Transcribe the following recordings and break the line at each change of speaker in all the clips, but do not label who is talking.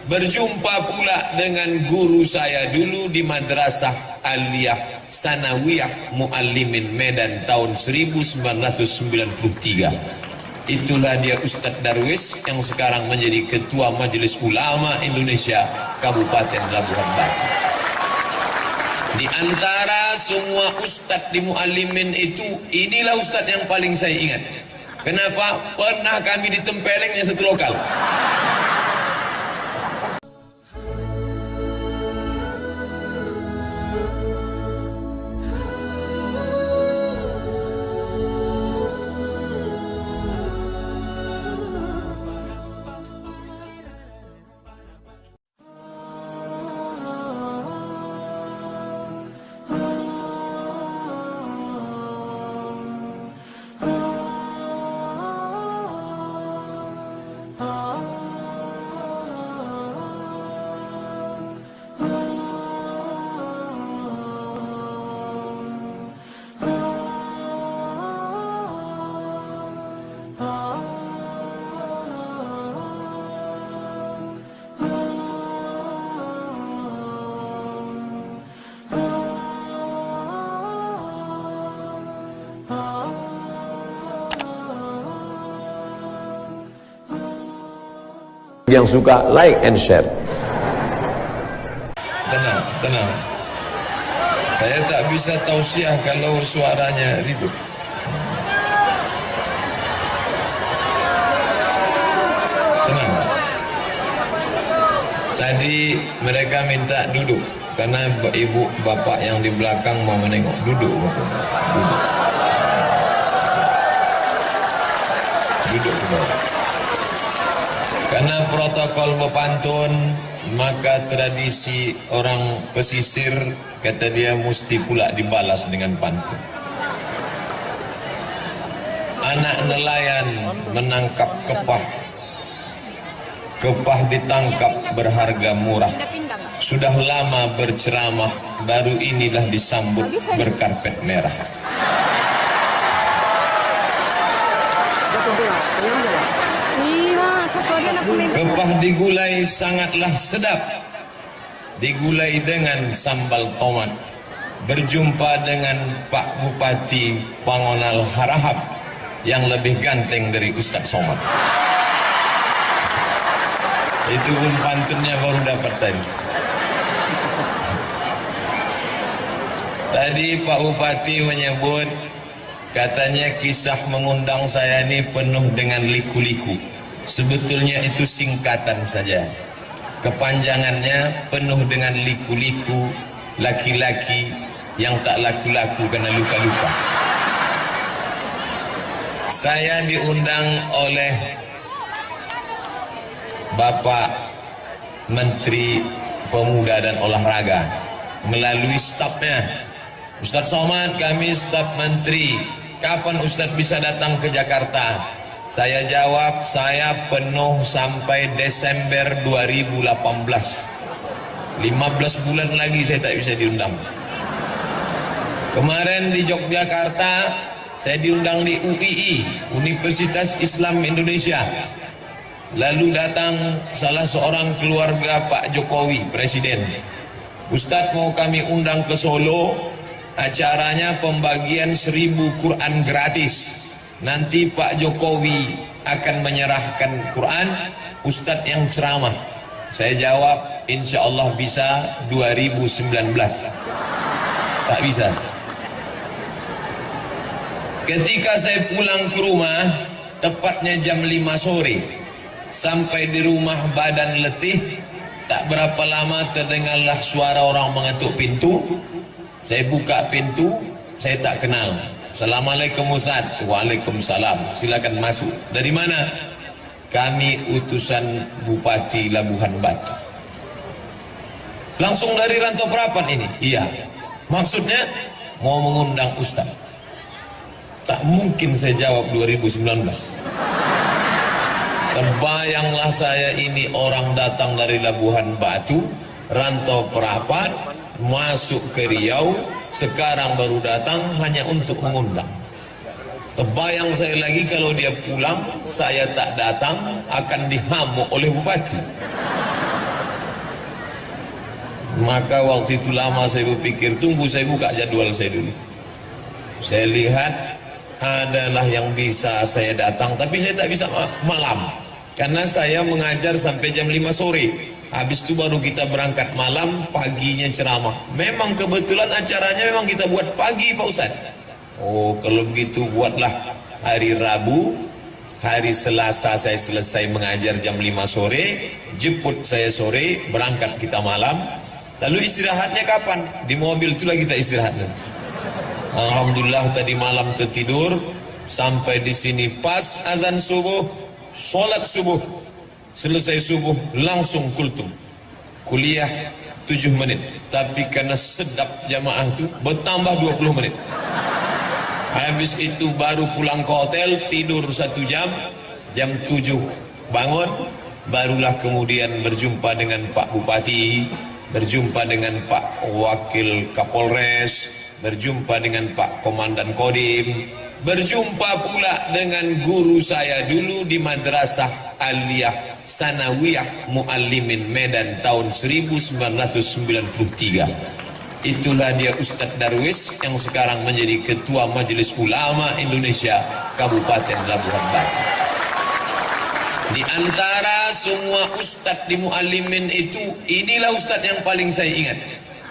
Berjumpa pula dengan guru saya dulu di Madrasah Aliyah Sanawiyah Muallimin Medan tahun 1993. Itulah dia Ustadz Darwis yang sekarang menjadi Ketua Majelis Ulama Indonesia Kabupaten Labuhan Batu. Di antara semua ustadz di Muallimin itu, inilah ustadz yang paling saya ingat. Kenapa? Pernah kami ditempelengnya satu lokal.
Yang suka like and share.
Tenang. Saya tak bisa tausiah kalau suaranya ribut. Tenang. Tadi mereka minta duduk karena ibu bapak yang di belakang mau menengok. Duduk. Duduk ke bawah. Karena protokol bepantun, maka tradisi orang pesisir, kata dia, mesti pula dibalas dengan pantun. Anak nelayan menangkap kepah. Kepah ditangkap berharga murah. Sudah lama berceramah, baru inilah disambut berkarpet merah. Kepah digulai sangatlah sedap, digulai dengan sambal tomat. Berjumpa dengan Pak Bupati Pangonal Harahap yang lebih ganteng dari Ustadz Somad. Itu pun pantunnya baru dapat tadi. Tadi Pak Bupati menyebut, katanya kisah mengundang saya ini penuh dengan liku-liku. Sebetulnya itu singkatan saja. Kepanjangannya penuh dengan liku-liku, laki-laki yang tak laku-laku karena luka-luka. Saya diundang oleh Bapak Menteri Pemuda dan Olahraga melalui stafnya. Ustadz Somad, kami staf menteri, kapan Ustadz bisa datang ke Jakarta? Saya jawab, saya penuh sampai Desember 2018. 15 bulan lagi saya tak bisa diundang. Kemarin di Yogyakarta, saya diundang di UII, Universitas Islam Indonesia. Lalu datang salah seorang keluarga Pak Jokowi, Presiden. Ustadz, mau kami undang ke Solo, acaranya pembagian 1000 Quran gratis. Nanti Pak Jokowi akan menyerahkan Quran, Ustadz yang ceramah. Saya jawab, insya Allah bisa 2019. Tak bisa. Ketika saya pulang ke rumah, tepatnya jam 5 sore, sampai di rumah badan letih, tak berapa lama terdengarlah suara orang mengetuk pintu. Saya buka pintu, saya tak kenal. Assalamualaikum Ustaz. Waalaikumsalam. Silakan masuk. Dari mana? Kami utusan Bupati Labuhan Batu. Langsung dari Rantau Prapan ini? Iya. Maksudnya mau mengundang Ustaz. Tak mungkin saya jawab 2019. Terbayanglah saya ini orang datang dari Labuhan Batu, Rantau Prapan, masuk ke Riau, sekarang baru datang hanya untuk mengundang. Terbayang saya lagi kalau dia pulang, saya tak datang, akan dihamuk oleh bupati. Maka waktu itu lama saya berpikir, tunggu saya buka jadwal saya dulu. Saya lihat adalah yang bisa saya datang, tapi saya tak bisa malam. Karena saya mengajar sampai jam 5 sore. Habis itu baru kita berangkat malam, paginya ceramah. Memang kebetulan acaranya memang kita buat pagi Pak Ustaz. Oh, kalau begitu buatlah hari Rabu. Hari Selasa saya selesai mengajar jam 5 sore, jemput saya sore, berangkat kita malam. Lalu istirahatnya kapan? Di mobil itulah kita istirahat. Alhamdulillah tadi malam tertidur sampai di sini pas azan subuh, sholat subuh, selesai subuh langsung kultum. Kuliah 7 menit, tapi karena sedap jamaah itu bertambah 20 menit. Habis itu baru pulang ke hotel, tidur 1 jam, jam 7 bangun, barulah kemudian berjumpa dengan Pak Bupati, berjumpa dengan Pak Wakil Kapolres, berjumpa dengan Pak Komandan Kodim, berjumpa pula dengan guru saya dulu di Madrasah Aliyah Sanawiyah Muallimin Medan tahun 1993. Itulah dia Ustadz Darwis yang sekarang menjadi Ketua Majelis Ulama Indonesia Kabupaten Labuhan Batu. Di antara semua ustadz di Muallimin itu, inilah ustadz yang paling saya ingat.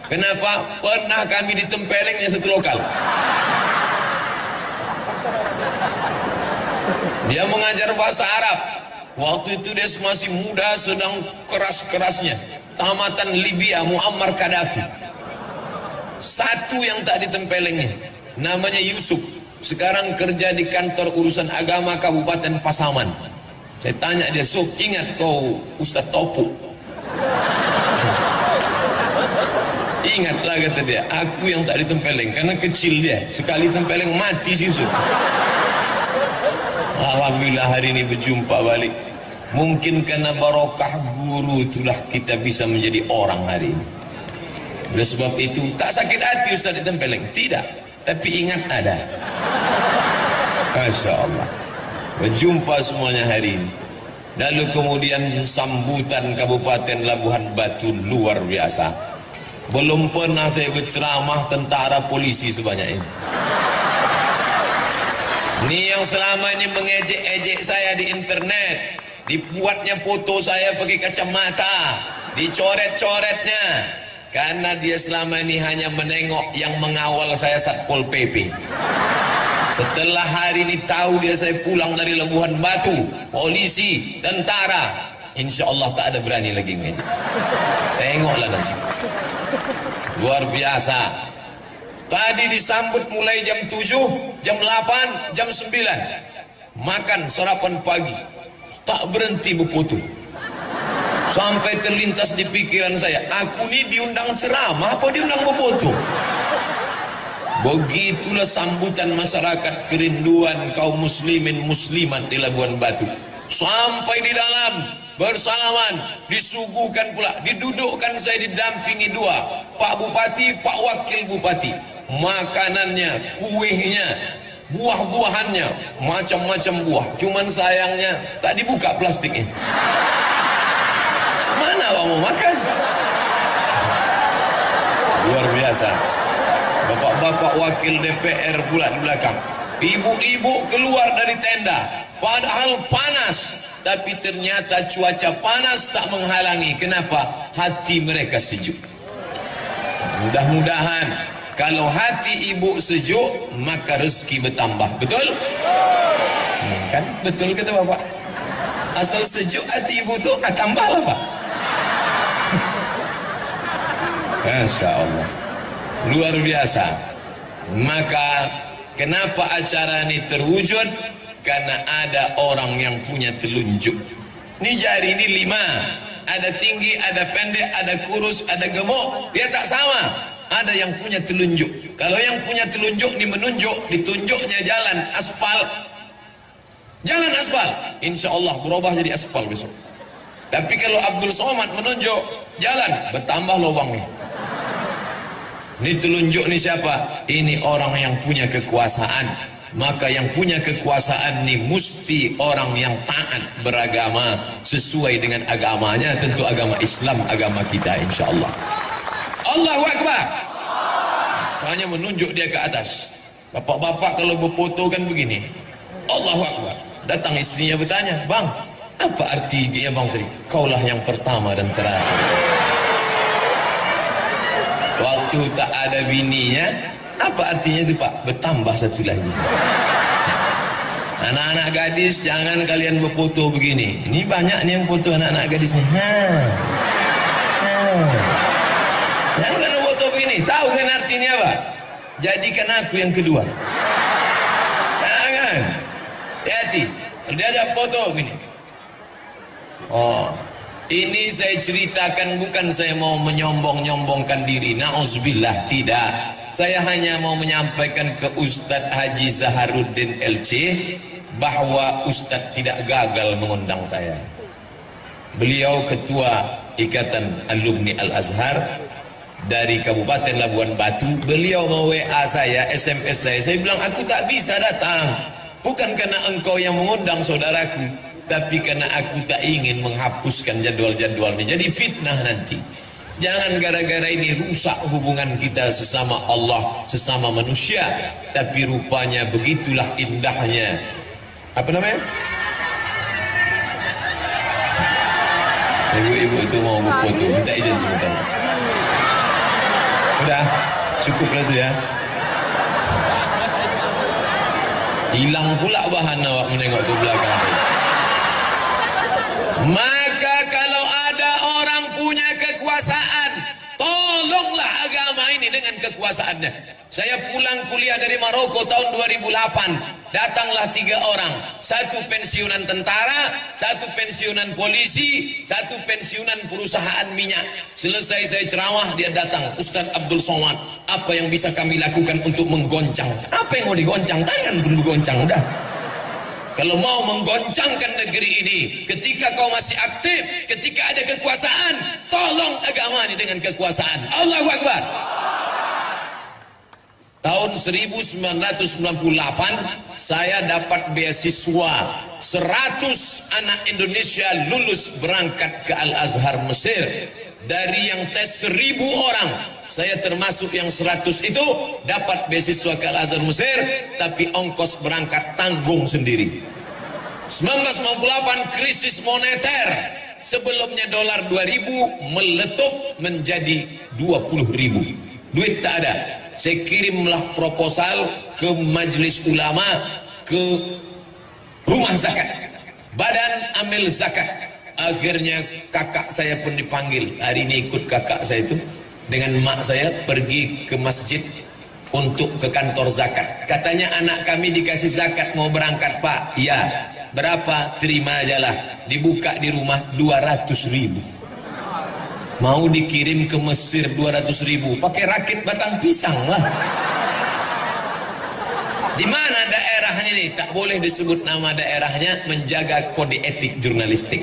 Kenapa? Pernah kami ditempelengnya satu lokal. Dia mengajar bahasa Arab. Waktu itu dia masih muda, sedang keras-kerasnya. Tamatan Libya, Muammar Gaddafi. Satu yang tak ditempelengnya, namanya Yusuf. Sekarang kerja di kantor urusan agama Kabupaten Pasaman. Saya tanya dia, Sob, ingat kau Ustadz Topuk? Ingatlah kata dia, aku yang tak ditempeleng, karena kecil dia. Sekali tempeleng mati si Yusuf. Alhamdulillah hari ini berjumpa balik. Mungkin karena barokah guru itulah kita bisa menjadi orang hari ini. Oleh sebab itu, tak sakit hati Ustadz ditempeleng. Tidak, tapi ingat ada. Masya Allah. Berjumpa semuanya hari ini. Lalu kemudian sambutan Kabupaten Labuhan Batu luar biasa. Belum pernah saya berceramah tentara polisi sebanyak ini. Ini yang selama ini mengejek-ejek saya di internet, dibuatnya foto saya pakai kacamata, dicoret-coretnya, karena dia selama ini hanya menengok yang mengawal saya Satpol PP. Setelah hari ini tahu dia saya pulang dari Labuhan Batu, polisi, tentara, insya Allah tak ada berani lagi main. Tengoklah nanti. Luar biasa. Tadi disambut mulai jam 7, jam 8, jam 9. Makan sarapan pagi. Tak berhenti berfoto. Sampai terlintas di pikiran saya, aku ini diundang ceramah apa diundang berfoto? Begitulah sambutan masyarakat, kerinduan kaum muslimin muslimat di Labuhan Batu. Sampai di dalam bersalaman, disuguhkan pula, didudukkan saya didampingi 2 Pak Bupati, Pak Wakil Bupati. Makanannya, kuehnya, buah-buahannya, macam-macam buah. Cuman sayangnya tak dibuka plastiknya. Mana Pak mau makan? Luar biasa. Bapak-bapak wakil DPR pula di belakang. Ibu-ibu keluar dari tenda, padahal panas, tapi ternyata cuaca panas tak menghalangi. Kenapa? Hati mereka sejuk. Mudah-mudahan kalau hati ibu sejuk, maka rezeki bertambah. Betul? Kan? Betul kata bapak. Asal sejuk hati ibu tu, tambahlah Pak. Masya Allah. Luar biasa. Maka kenapa acara ini terwujud? Karena ada orang yang punya telunjuk. Ini jari ini 5. Ada tinggi, ada pendek, ada kurus, ada gemuk. Dia tak sama. Ada yang punya telunjuk. Kalau yang punya telunjuk ini menunjuk, ditunjuknya jalan aspal. Jalan aspal, insya Allah berubah jadi aspal besok. Tapi kalau Abdul Somad menunjuk jalan, bertambah lubangnya. Ini telunjuk ni siapa? Ini orang yang punya kekuasaan. Maka yang punya kekuasaan ni mesti orang yang taat beragama sesuai dengan agamanya, tentu agama Islam, agama kita insya Allah. Allahu Akbar. Hanya menunjuk dia ke atas. Bapak-bapak kalau berfoto kan begini, Allahu Akbar. Datang istrinya bertanya, bang, apa arti ya bang tadi? Kaulah yang pertama dan terakhir. Waktu tak ada bininya, apa artinya itu pak? Bertambah satu lagi. Anak-anak gadis, jangan kalian berfoto begini. Ini banyak nih yang foto anak-anak gadis nih. Jangan kalian foto begini. Tahu kan artinya apa? Jadikan aku yang kedua. Jangan. Hati-hati. Kalau diajak foto begini. Oh, ini saya ceritakan bukan saya mau menyombong-nyombongkan diri. Na'udzubillah, tidak. Saya hanya mau menyampaikan ke Ustadz Haji Zaharuddin LC bahwa Ustadz tidak gagal mengundang saya. Beliau ketua Ikatan Alumni Al-Azhar dari Kabupaten Labuan Batu. Beliau mau WA saya, SMS saya bilang aku tak bisa datang. Bukan karena engkau yang mengundang saudaraku, tapi karena aku tak ingin menghapuskan jadwal-jadwalnya. Jadi fitnah nanti. Jangan gara-gara ini rusak hubungan kita sesama Allah, sesama manusia. Tapi rupanya begitulah indahnya. Apa namanya? Ibu-ibu itu mau berfoto, minta izin sebentar. Udah, cukup lah itu ya. Hilang pula bahan awak menengok ke belakang. Maka kalau ada orang punya kekuasaan, tolonglah agama ini dengan kekuasaannya. Saya pulang kuliah dari Maroko tahun 2008. Datanglah 3 orang. 1 pensiunan tentara, 1 pensiunan polisi, 1 pensiunan perusahaan minyak. Selesai saya ceramah, dia datang. Ustaz Abdul Somad, apa yang bisa kami lakukan untuk menggoncang? Apa yang mau digoncang? Tangan pun bergoncang, udah. Kalau mau menggoncangkan negeri ini, ketika kau masih aktif, ketika ada kekuasaan, tolong agama ini dengan kekuasaan. Allahu Akbar. Tahun 1998 saya dapat beasiswa 100 anak Indonesia lulus berangkat ke Al-Azhar Mesir. Dari yang tes 1000 orang, saya termasuk yang 100 itu dapat beasiswa ke Al-Azhar Mesir, tapi ongkos berangkat tanggung sendiri. 1998 krisis moneter, sebelumnya dolar 2000 meletup menjadi 20.000. Duit tak ada. Saya kirimlah proposal ke majelis ulama, ke rumah zakat, badan amil zakat. Akhirnya kakak saya pun dipanggil. Hari ini ikut kakak saya itu dengan mak saya pergi ke masjid untuk ke kantor zakat. Katanya anak kami dikasih zakat mau berangkat pak. Ya, berapa? Terima aja lah. Dibuka di rumah 200.000. Mau dikirim ke Mesir 200.000, pakai rakit batang pisang lah. Di mana daerahnya nih? Tak boleh disebut nama daerahnya, menjaga kode etik jurnalistik.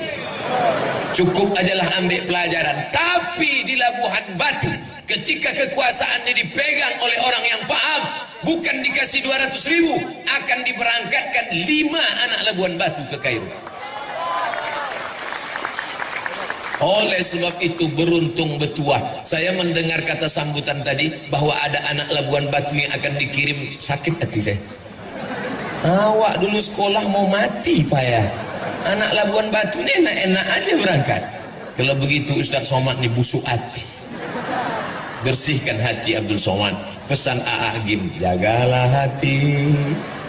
Cukup ajalah ambil pelajaran. Tapi di Labuhan Batu, ketika kekuasaan ini dipegang oleh orang yang paham, bukan dikasih 200.000, akan diberangkatkan 5 anak Labuan Batu ke Kairo. Oleh sebab itu beruntung betuah. Saya mendengar kata sambutan tadi bahwa ada anak Labuan Batu yang akan dikirim. Sakit hati saya. Awak dulu sekolah mau mati pak ya. Anak Labuan Batu ini enak-enak aja berangkat. Kalau begitu Ustaz Somad ini busuk hati. Bersihkan hati Abdul Somad. Pesan A.A. Gim, jagalah hati,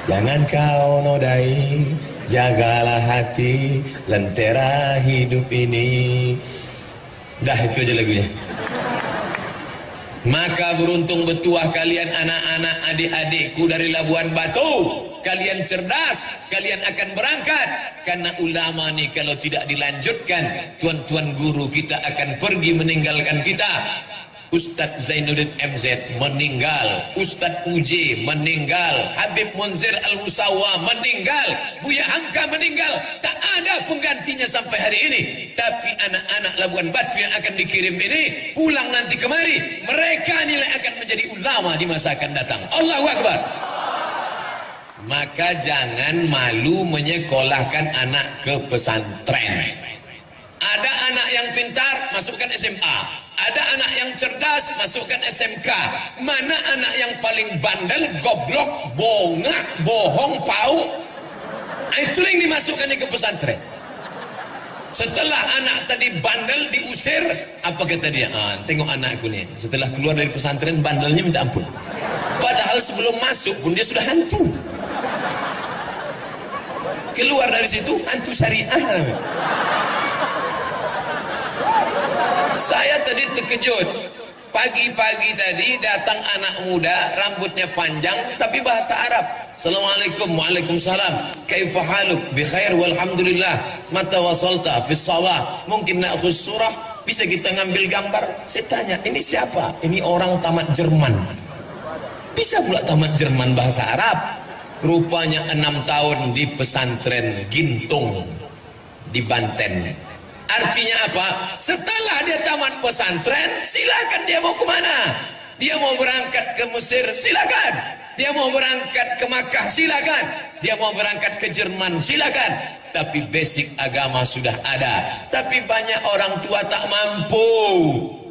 jangan kau nodai. Jagalah hati, lentera hidup ini. Dah itu aja lagunya. Maka beruntung betuah kalian anak-anak adik-adikku dari Labuan Batu. Kalian cerdas, kalian akan berangkat. Karena ulama nih kalau tidak dilanjutkan, tuan-tuan guru kita akan pergi meninggalkan kita. Ustadz Zainuddin MZ meninggal, Ustadz UJ meninggal, Habib Munzir Al-Musawa meninggal, Buya Hamka meninggal. Tak ada penggantinya sampai hari ini. Tapi anak-anak Labuan Batu yang akan dikirim ini pulang nanti kemari, mereka nilai akan menjadi ulama di masa akan datang. Allahu Akbar. Maka jangan malu menyekolahkan anak ke pesantren. Ada anak yang pintar, masukkan SMA. Ada anak yang cerdas, masukkan SMK. Mana anak yang paling bandel, goblok, bongak, bohong, pau? Itu yang dimasukkan ke pesantren. Setelah anak tadi bandel diusir, apa kata dia? Tengok anakku nih, setelah keluar dari pesantren bandelnya minta ampun. Padahal sebelum masuk pun dia sudah hantu. Keluar dari situ hantu syariah. Saya tadi terkejut. Pagi-pagi tadi datang anak muda, rambutnya panjang tapi bahasa Arab. Assalamualaikum, waalaikumsalam. Kaifa haluk? Bi khair walhamdulillah. Mata wasalta fi shalah. Mungkin na'khudz surah, bisa kita ngambil gambar. Saya tanya, ini siapa? Ini orang tamat Jerman. Bisa pula tamat Jerman bahasa Arab. Rupanya 6 tahun di pesantren Gintung di Banten. Artinya apa? Setelah dia tamat pesantren, silakan dia mau kemana. Dia mau berangkat ke Mesir, silakan. Dia mau berangkat ke Makkah, silakan. Dia mau berangkat ke Jerman, silakan. Tapi basic agama sudah ada. Tapi banyak orang tua tak mampu.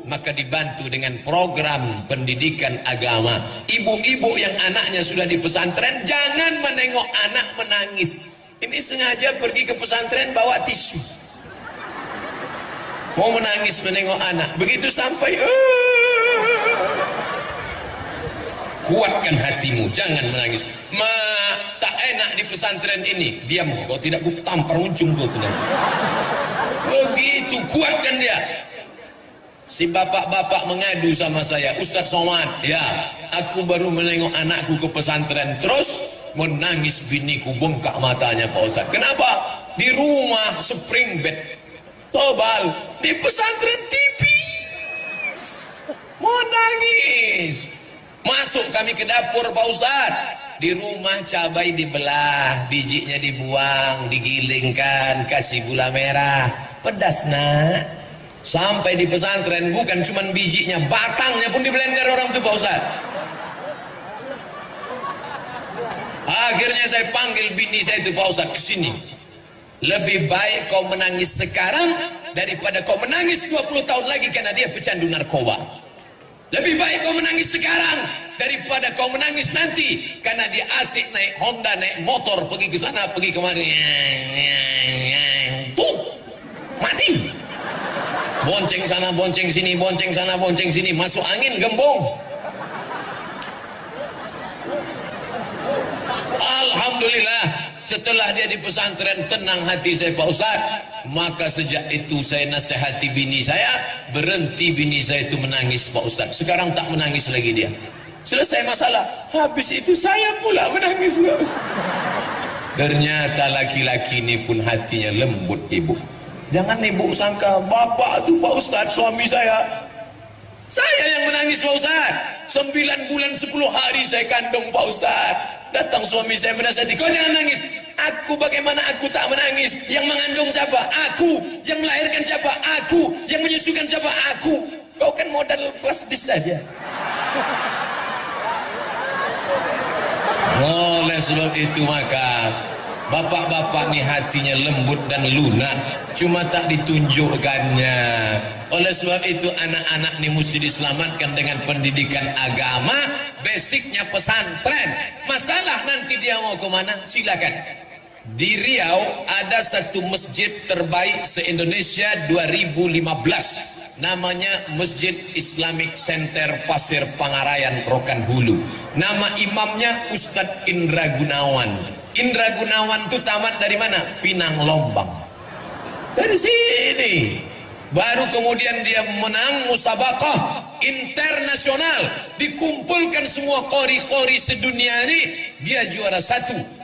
Maka dibantu dengan program pendidikan agama. Ibu-ibu yang anaknya sudah di pesantren, jangan menengok anak menangis. Ini sengaja pergi ke pesantren bawa tisu. Mau menangis menengok anak. Begitu sampai, kuatkan hatimu, jangan menangis. Tak enak di pesantren ini. Diam, kau tidak ku tampar ujung kau tu nanti. Begitu, kuatkan dia. Si bapak-bapak mengadu sama saya, Ustaz Somad, ya, aku baru menengok anakku ke pesantren, terus menangis biniku, bengkak matanya Pak Ustaz. Kenapa? Di rumah spring bed, tobal, di pesantren tipis, mau nangis. Masuk kami ke dapur Pak Ustaz, di rumah cabai dibelah, bijinya dibuang, digilingkan, kasih gula merah, pedas nak. Sampai di pesantren bukan cuma bijinya, batangnya pun diblender orang tuh Pak Ustaz. Akhirnya saya panggil bini saya itu, Pak Ustaz, kesini. Lebih baik kau menangis sekarang daripada kau menangis 20 tahun lagi karena dia pecandu narkoba. Lebih baik kau menangis sekarang daripada kau menangis nanti karena dia asik naik Honda, naik motor, pergi ke sana, pergi kemari. Tuh, mati. Bonceng sana, bonceng sini, bonceng sana, bonceng sini, masuk angin, gembong. Alhamdulillah, setelah dia di pesantren tenang hati saya Pak Ustaz. Maka sejak itu saya nasihati bini saya, berhenti bini saya itu menangis Pak Ustaz. Sekarang tak menangis lagi dia. Selesai masalah, habis itu saya pula menangis Pak Ustaz. Ternyata laki-laki ini pun hatinya lembut ibu. Jangan ibu sangka bapak tu Pak Ustaz suami saya. Saya yang menangis Pak Ustaz. 9 bulan 10 hari saya kandung Pak Ustaz. Datang suami saya menasihati, kau jangan nangis. Aku, bagaimana aku tak menangis? Yang mengandung siapa? Aku. Yang melahirkan siapa? Aku. Yang menyusukan siapa? Aku. Kau kan modal flash disk saja. Oleh sebab itu maka bapak-bapak ni hatinya lembut dan lunak, cuma tak ditunjukkannya. Oleh sebab itu anak-anak ni mesti diselamatkan dengan pendidikan agama, basicnya pesantren. Masalah nanti dia mau ke mana, silakan. Di Riau ada satu masjid terbaik se-Indonesia 2015. Namanya Masjid Islamic Center Pasir Pangarayan, Rokan Hulu. Nama imamnya Ustadz Indra Gunawan. Indra Gunawan itu tamat dari mana? Pinang Lombang. Dari sini. Baru kemudian dia menang musabaqah internasional. Dikumpulkan semua qori-qori sedunia ini, dia juara 1.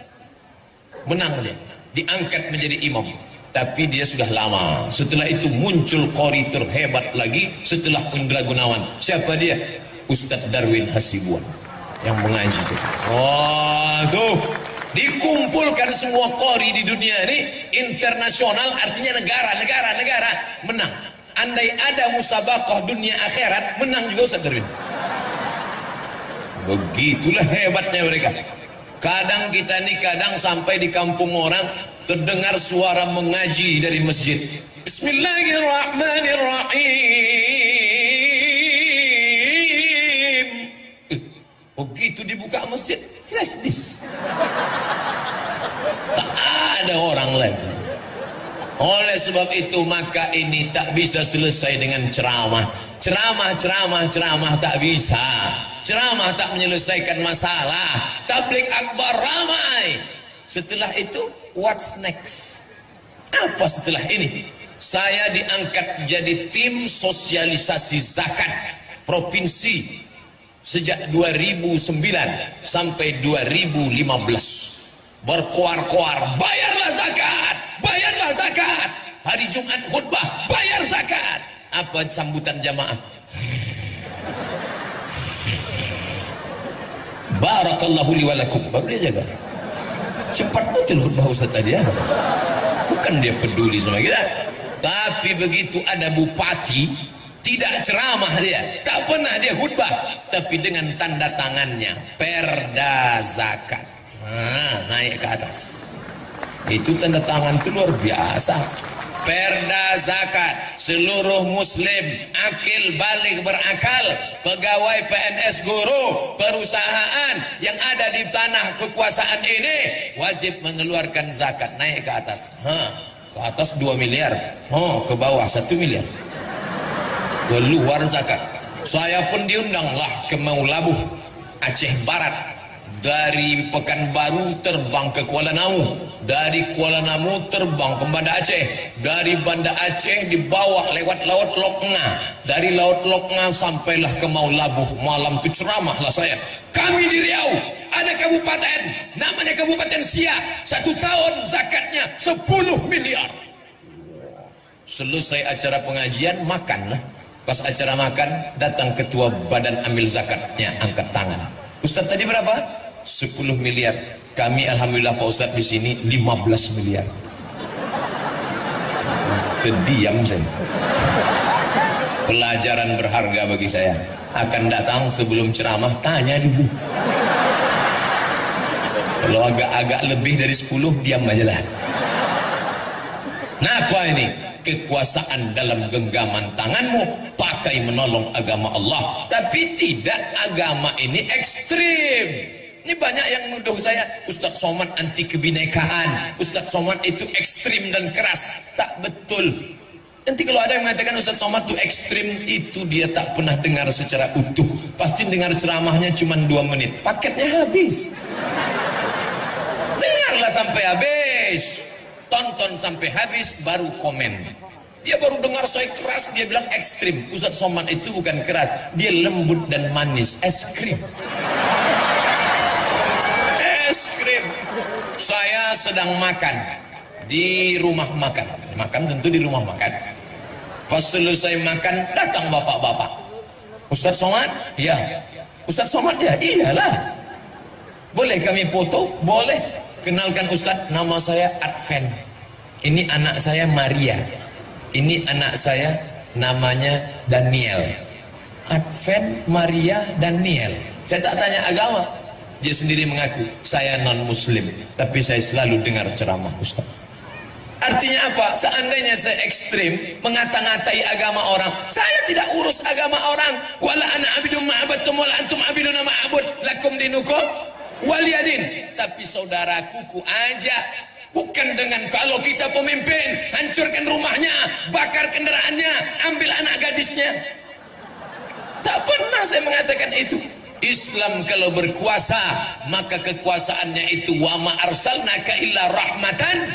Menang dia. Diangkat menjadi imam. Tapi dia sudah lama. Setelah itu muncul qori terhebat lagi setelah Indra Gunawan. Siapa dia? Ustadz Darwin Hasibuan yang mengaji itu. Oh, tuh. Dikumpulkan semua qori di dunia ini internasional, artinya negara menang. Andai ada musabaqah dunia akhirat, menang juga Ustaz Darwin. Begitulah hebatnya mereka. Kadang kita ini kadang sampai di kampung orang terdengar suara mengaji dari masjid. Bismillahirrahmanirrahim. Begitu dibuka masjid, flash disk. Tak ada orang lagi. Oleh sebab itu maka ini tak bisa selesai dengan ceramah. Ceramah tak bisa. Ceramah tak menyelesaikan masalah. Tabligh akbar ramai. Setelah itu, what's next? Apa setelah ini? Saya diangkat jadi tim sosialisasi zakat provinsi sejak 2009 sampai 2015. Berkoar-koar, bayarlah zakat, bayarlah zakat. Hari Jumat khutbah, bayar zakat. Apa sambutan jamaah? Barakallahu li walakum. Baru dia jaga. Cepat betul khutbah Ustaz tadi ya. Bukan dia peduli sama kita. Tapi begitu ada bupati, tidak ceramah dia, tak pernah dia khutbah, tapi dengan tanda tangannya perda zakat. Naik ke atas. Itu tanda tangan itu luar biasa. Perda zakat, seluruh muslim akil balik berakal, pegawai PNS, guru, perusahaan yang ada di tanah kekuasaan ini wajib mengeluarkan zakat. Naik ke atas. Ke atas 2 miliar, ke bawah 1 miliar. Keluar zakat. Saya pun diundanglah ke Maulabuh, Aceh Barat. Dari Pekanbaru terbang ke Kuala Namu, dari Kuala Namu terbang ke Banda Aceh, dari Banda Aceh dibawa lewat Laut Loknga, dari Laut Loknga sampailah ke Maulabuh. Malam itu ceramahlah saya. Kami di Riau ada kabupaten namanya Kabupaten Siak, 1 tahun zakatnya 10 miliar. Selesai acara pengajian, makanlah. Pas acara makan, datang ketua badan amil zakatnya, angkat tangan. Ustaz tadi berapa? 10 miliar. Kami alhamdulillah Pak Ustaz di sini 15 miliar. Terdiam saya. Pelajaran berharga bagi saya. Akan datang sebelum ceramah, tanya dulu. Kalau agak-agak lebih dari 10, diam aja lah. Nah, apa ini? Kekuasaan dalam genggaman tanganmu, pakai menolong agama Allah. Tapi tidak, agama ini ekstrim. Ini banyak yang nuduh saya, Ustadz Somad anti kebinekaan, Ustadz Somad itu ekstrim dan keras. Tak betul. Nanti kalau ada yang mengatakan Ustadz Somad itu ekstrim, itu dia tak pernah dengar secara utuh. Pasti dengar ceramahnya cuma 2 menit, paketnya habis. Dengarlah sampai habis, tonton sampai habis, baru komen. Dia baru dengar saya keras, dia bilang ekstrim. Ustadz Somad itu bukan keras, dia lembut dan manis, es krim. Es krim. Saya sedang makan di rumah makan. Makan tentu di rumah makan. Pas selesai makan, datang bapak-bapak. Ustadz Somad? Ya. Ustadz Somad? Ya, iyalah. Boleh kami foto? Boleh. Kenalkan Ustadz, nama saya Adven. Ini anak saya Maria. Ini anak saya namanya Daniel. Adven, Maria, Daniel. Saya tak tanya agama. Dia sendiri mengaku, saya non-muslim, tapi saya selalu dengar ceramah Ustaz. Artinya apa? Seandainya saya ekstrim, mengata-ngatai agama orang, saya tidak urus agama orang. Wala ana abidun ma'abadtum wala antum abidun ma'abud lakum dinukum waliyadin. Tapi saudaraku ku ajak, bukan dengan kalau kita pemimpin, hancurkan rumahnya, bakar kendaraannya, ambil anak gadisnya. Tak pernah saya mengatakan itu. Islam kalau berkuasa, maka kekuasaannya itu wa ma arsalnaka illa rahmatan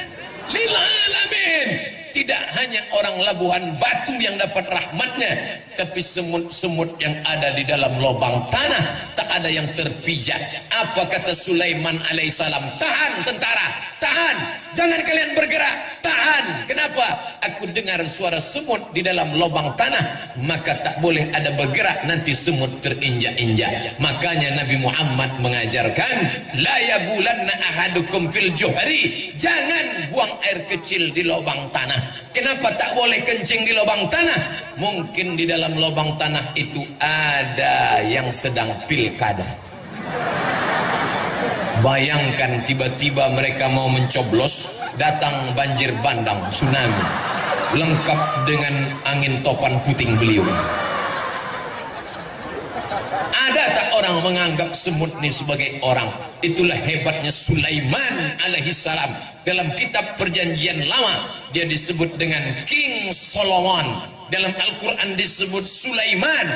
lil alamin. Tidak hanya orang Labuhan Batu yang dapat rahmatnya, tapi semut-semut yang ada di dalam lubang tanah tak ada yang terpijak. Apa kata Sulaiman alaihissalam? Tahan tentara, tahan, jangan kalian bergerak, tahan. Kenapa? Aku dengar suara semut di dalam lubang tanah, maka tak boleh ada bergerak, nanti semut terinjak-injak. Makanya Nabi Muhammad mengajarkan, la yabulanna ahadukum fil juhri, jangan buang air kecil di lubang tanah. Kenapa tak boleh kencing di lubang tanah? Mungkin di dalam lubang tanah itu ada yang sedang pilkada. Bayangkan tiba-tiba mereka mau mencoblos, datang banjir bandang, tsunami. lengkap dengan angin topan puting beliung. Ada tak orang menganggap semut ini sebagai orang? Itulah hebatnya Sulaiman alaihi salam. Dalam kitab perjanjian lama dia disebut dengan King Solomon. Dalam Al-Quran disebut Sulaiman.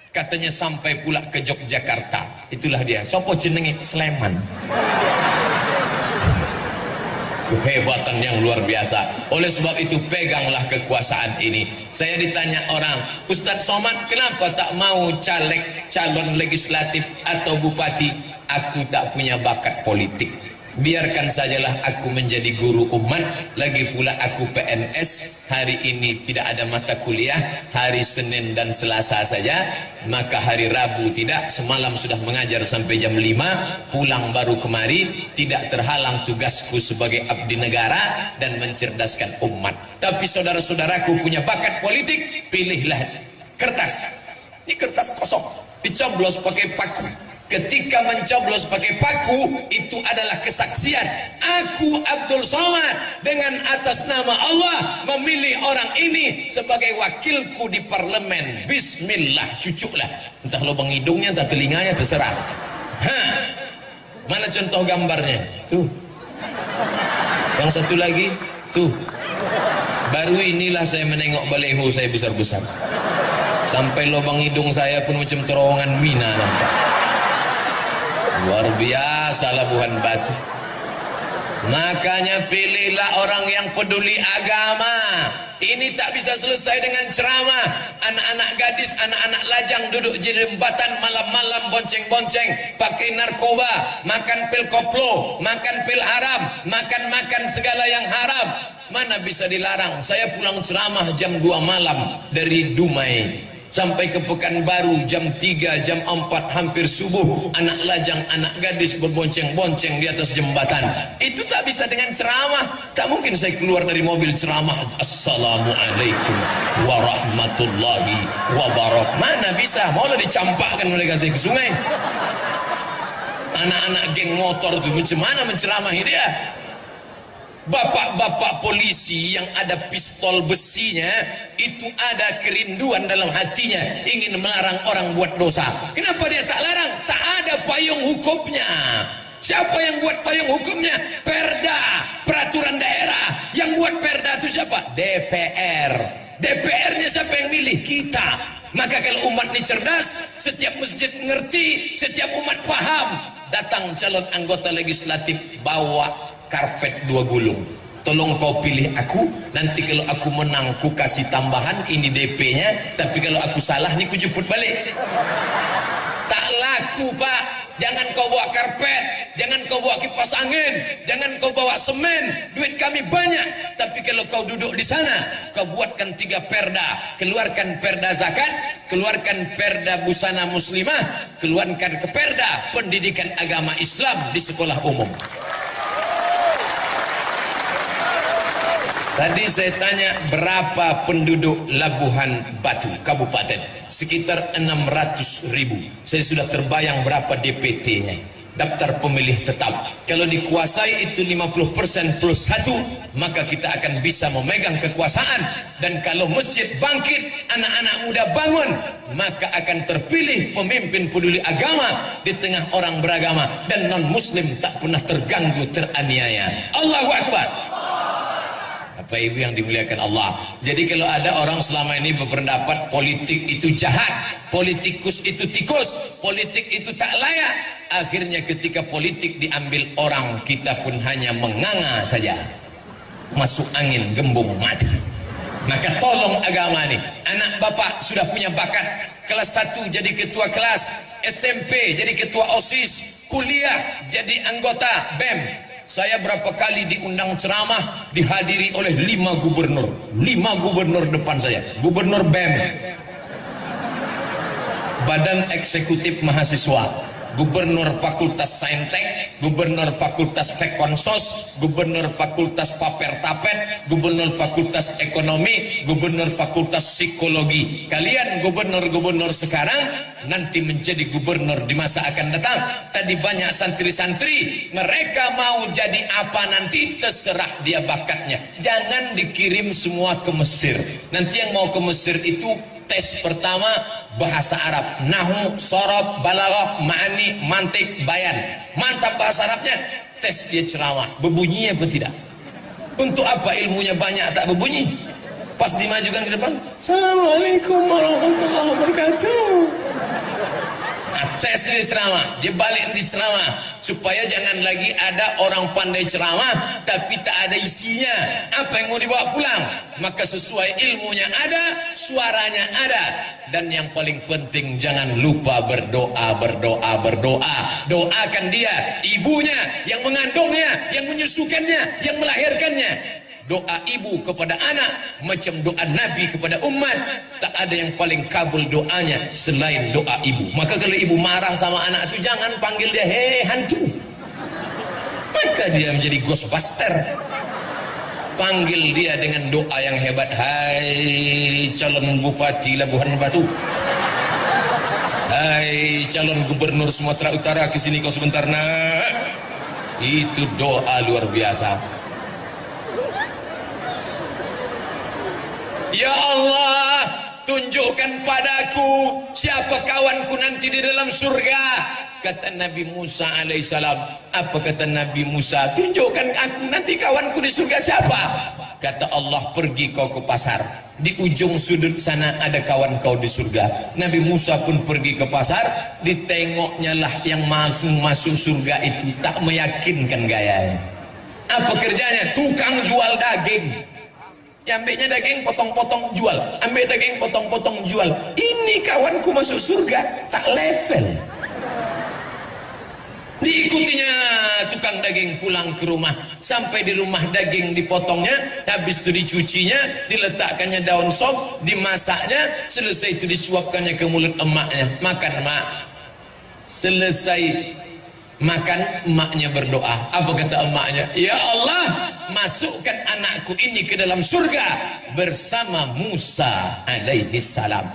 Katanya sampai pula ke Yogyakarta. Itulah dia. Sopo jenenge Sleman. Kehebatan yang luar biasa. Oleh sebab itu peganglah kekuasaan ini. Saya ditanya orang, Ustadz Somad kenapa tak mau caleg, calon legislatif atau bupati? Aku tak punya bakat politik. Biarkan sajalah aku menjadi guru umat. Lagi pula aku PNS. Hari ini tidak ada mata kuliah. Hari Senin dan Selasa saja. Maka hari Rabu tidak. Semalam sudah mengajar sampai jam 5. Pulang baru kemari. Tidak terhalang tugasku sebagai abdi negara dan mencerdaskan umat. Tapi saudara-saudaraku punya bakat politik. Pilihlah kertas. Ini kertas kosong. Dicoblos pakai paku. Ketika mencoblos pakai paku, itu adalah kesaksian. Aku Abdul Somad dengan atas nama Allah memilih orang ini sebagai wakilku di parlemen. Bismillah, cucuklah. Entah lubang hidungnya, entah telinganya, terserah. Mana contoh gambarnya? Tuh. Yang satu lagi, tuh. Baru inilah saya menengok baleho saya besar-besar. Sampai lubang hidung saya pun macam terowongan mina nampak. Luar biasa Labuhan Batu. Makanya pilihlah orang yang peduli agama. Ini tak bisa selesai dengan ceramah. Anak-anak gadis, anak-anak lajang duduk di jembatan malam-malam bonceng-bonceng, pakai narkoba, makan pil koplo, makan pil haram, makan segala yang haram. Mana bisa dilarang? Saya pulang ceramah jam 2 malam dari Dumai sampai ke Pekanbaru jam 3, jam 4 hampir subuh. Anak lajang, anak gadis berbonceng-bonceng di atas jembatan. Itu tak bisa dengan ceramah. Tak mungkin saya keluar dari mobil ceramah Assalamualaikum warahmatullahi wabarakatuh. Mana bisa? Maulah dicampakkan mereka saya ke sungai. Anak-anak geng motor itu macam mana menceramahi dia? Bapak-bapak polisi yang ada pistol besinya itu ada kerinduan dalam hatinya ingin melarang orang buat dosa. Kenapa dia tak larang? Tak ada payung hukumnya. Siapa yang buat payung hukumnya? Perda, peraturan daerah. Yang buat perda itu siapa? DPR. DPR-nya siapa yang milih? Kita. Maka kalau umat ini cerdas, setiap masjid mengerti, setiap umat paham. Datang calon anggota legislatif bawa karpet 2 gulung. Tolong kau pilih aku. Nanti kalau aku menang ku kasih tambahan. Ini DP-nya. Tapi kalau aku salah nih ku jemput balik. Tak laku pak. Jangan kau bawa karpet. Jangan kau bawa kipas angin. Jangan kau bawa semen. Duit kami banyak. Tapi kalau kau duduk di sana, kau buatkan 3 perda. Keluarkan perda zakat. Keluarkan perda busana muslimah. Keluarkan ke perda pendidikan agama Islam di sekolah umum. Tadi saya tanya berapa penduduk Labuhan Batu Kabupaten? Sekitar 600.000. Saya sudah terbayang berapa DPT-nya, daftar pemilih tetap. Kalau dikuasai itu 50% plus 1, maka kita akan bisa memegang kekuasaan. Dan kalau masjid bangkit, anak-anak muda bangun, maka akan terpilih pemimpin peduli agama di tengah orang beragama. Dan non-muslim tak pernah terganggu, teraniaya. Allahu Akbar. Bapak Ibu yang dimuliakan Allah. Jadi kalau ada orang selama ini berpendapat politik itu jahat, politikus itu tikus, politik itu tak layak, akhirnya ketika politik diambil orang, kita pun hanya menganga saja, masuk angin gembung mati. Maka tolong agama ini. Anak bapak sudah punya bakat, kelas 1 jadi ketua kelas, SMP jadi ketua OSIS, kuliah jadi anggota BEM. Saya berapa kali diundang ceramah, dihadiri oleh 5 gubernur. 5 gubernur depan saya. Gubernur BEM, Badan Eksekutif Mahasiswa. Gubernur Fakultas Saintek, Gubernur Fakultas Fekonsos, Gubernur Fakultas Paper Tapet, Gubernur Fakultas Ekonomi, Gubernur Fakultas Psikologi. Kalian gubernur-gubernur sekarang nanti menjadi gubernur di masa akan datang. Tadi banyak santri-santri, mereka mau jadi apa nanti terserah dia bakatnya. Jangan dikirim semua ke Mesir. Nanti yang mau ke Mesir itu tes pertama bahasa Arab, nahu, sorob, balaghah, ma'ani, mantik, bayan. Mantap bahasa Arabnya, tes dia ceramah, berbunyi apa tidak? Untuk apa ilmunya banyak tak berbunyi? Pas dimajukan ke depan, Assalamualaikum warahmatullahi wabarakatuh. Nah, tes dia ceramah, dia balik nanti ceramah, supaya jangan lagi ada orang pandai ceramah tapi tak ada isinya. Apa yang mau dibawa pulang? Maka sesuai ilmunya ada, suaranya ada. Dan yang paling penting, jangan lupa berdoa, berdoa, berdoa. Doakan dia, ibunya, yang mengandungnya, yang menyusukannya, yang melahirkannya. Doa ibu kepada anak macam doa Nabi kepada umat. Tak ada yang paling kabul doanya selain doa ibu. Maka kalau ibu marah sama anak itu, jangan panggil dia hei hantu, maka dia menjadi ghostbuster. Panggil dia dengan doa yang hebat. Hai calon bupati Labuhan Batu, hai calon gubernur Sumatera Utara, kesini kau sebentar nak. Itu doa luar biasa. Ya Allah, tunjukkan padaku siapa kawanku nanti di dalam surga. Kata Nabi Musa alaihissalam. Apa kata Nabi Musa? Tunjukkan aku nanti kawanku di surga siapa? Kata Allah, pergi kau ke pasar, di ujung sudut sana ada kawan kau di surga. Nabi Musa pun pergi ke pasar, ditengoknya lah yang masuk surga itu tak meyakinkan gayanya. Apa kerjanya? Tukang jual daging. Ambilnya daging, potong-potong jual. Ambil daging, potong-potong jual. Ini kawanku masuk surga, tak level. Diikutinya tukang daging pulang ke rumah. Sampai di rumah daging dipotongnya, habis itu dicucinya, diletakkannya daun sop, dimasaknya, selesai itu disuapkannya ke mulut emaknya. Makan mak. Selesai makan, emaknya berdoa. Apa kata emaknya? Ya Allah, masukkan anakku ini ke dalam surga bersama Musa alaihi salam.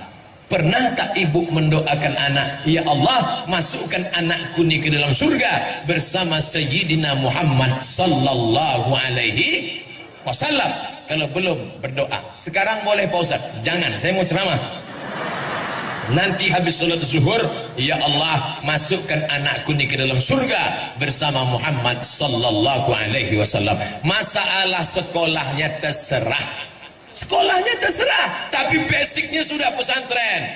Pernah tak ibu mendoakan anak, ya Allah, masukkan anakku ini ke dalam surga bersama Sayyidina Muhammad sallallahu alaihi wasallam? Kalau belum, berdoa. Sekarang boleh Pak Ustaz? Jangan, saya mau ceramah. Nanti habis salat zuhur, ya Allah, masukkan anakku ini ke dalam surga bersama Muhammad sallallahu alaihi wasallam. Masalah sekolahnya terserah. Sekolahnya terserah, tapi basicnya sudah pesantren.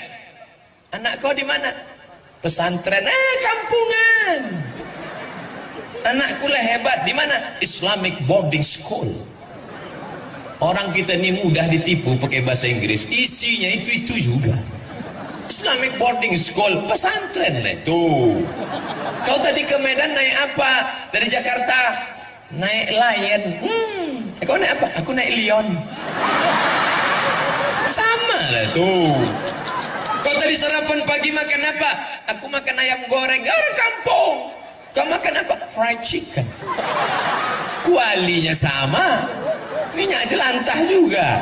Anak kau di mana? Pesantren. Kampungan. Anakku lah hebat. Di mana? Islamic boarding school. Orang kita ini mudah ditipu pakai bahasa Inggris. Isinya itu juga. Islamic boarding school, pesantren lah itu. Kau tadi ke Medan naik apa? Dari Jakarta naik Lion. Kau naik apa? Aku naik Lion. Sama lah tuh. Kau tadi sarapan pagi makan apa? Aku makan ayam goreng. Orang kampung. Kau makan apa? Fried chicken. Kualinya sama, minyak jelantah juga.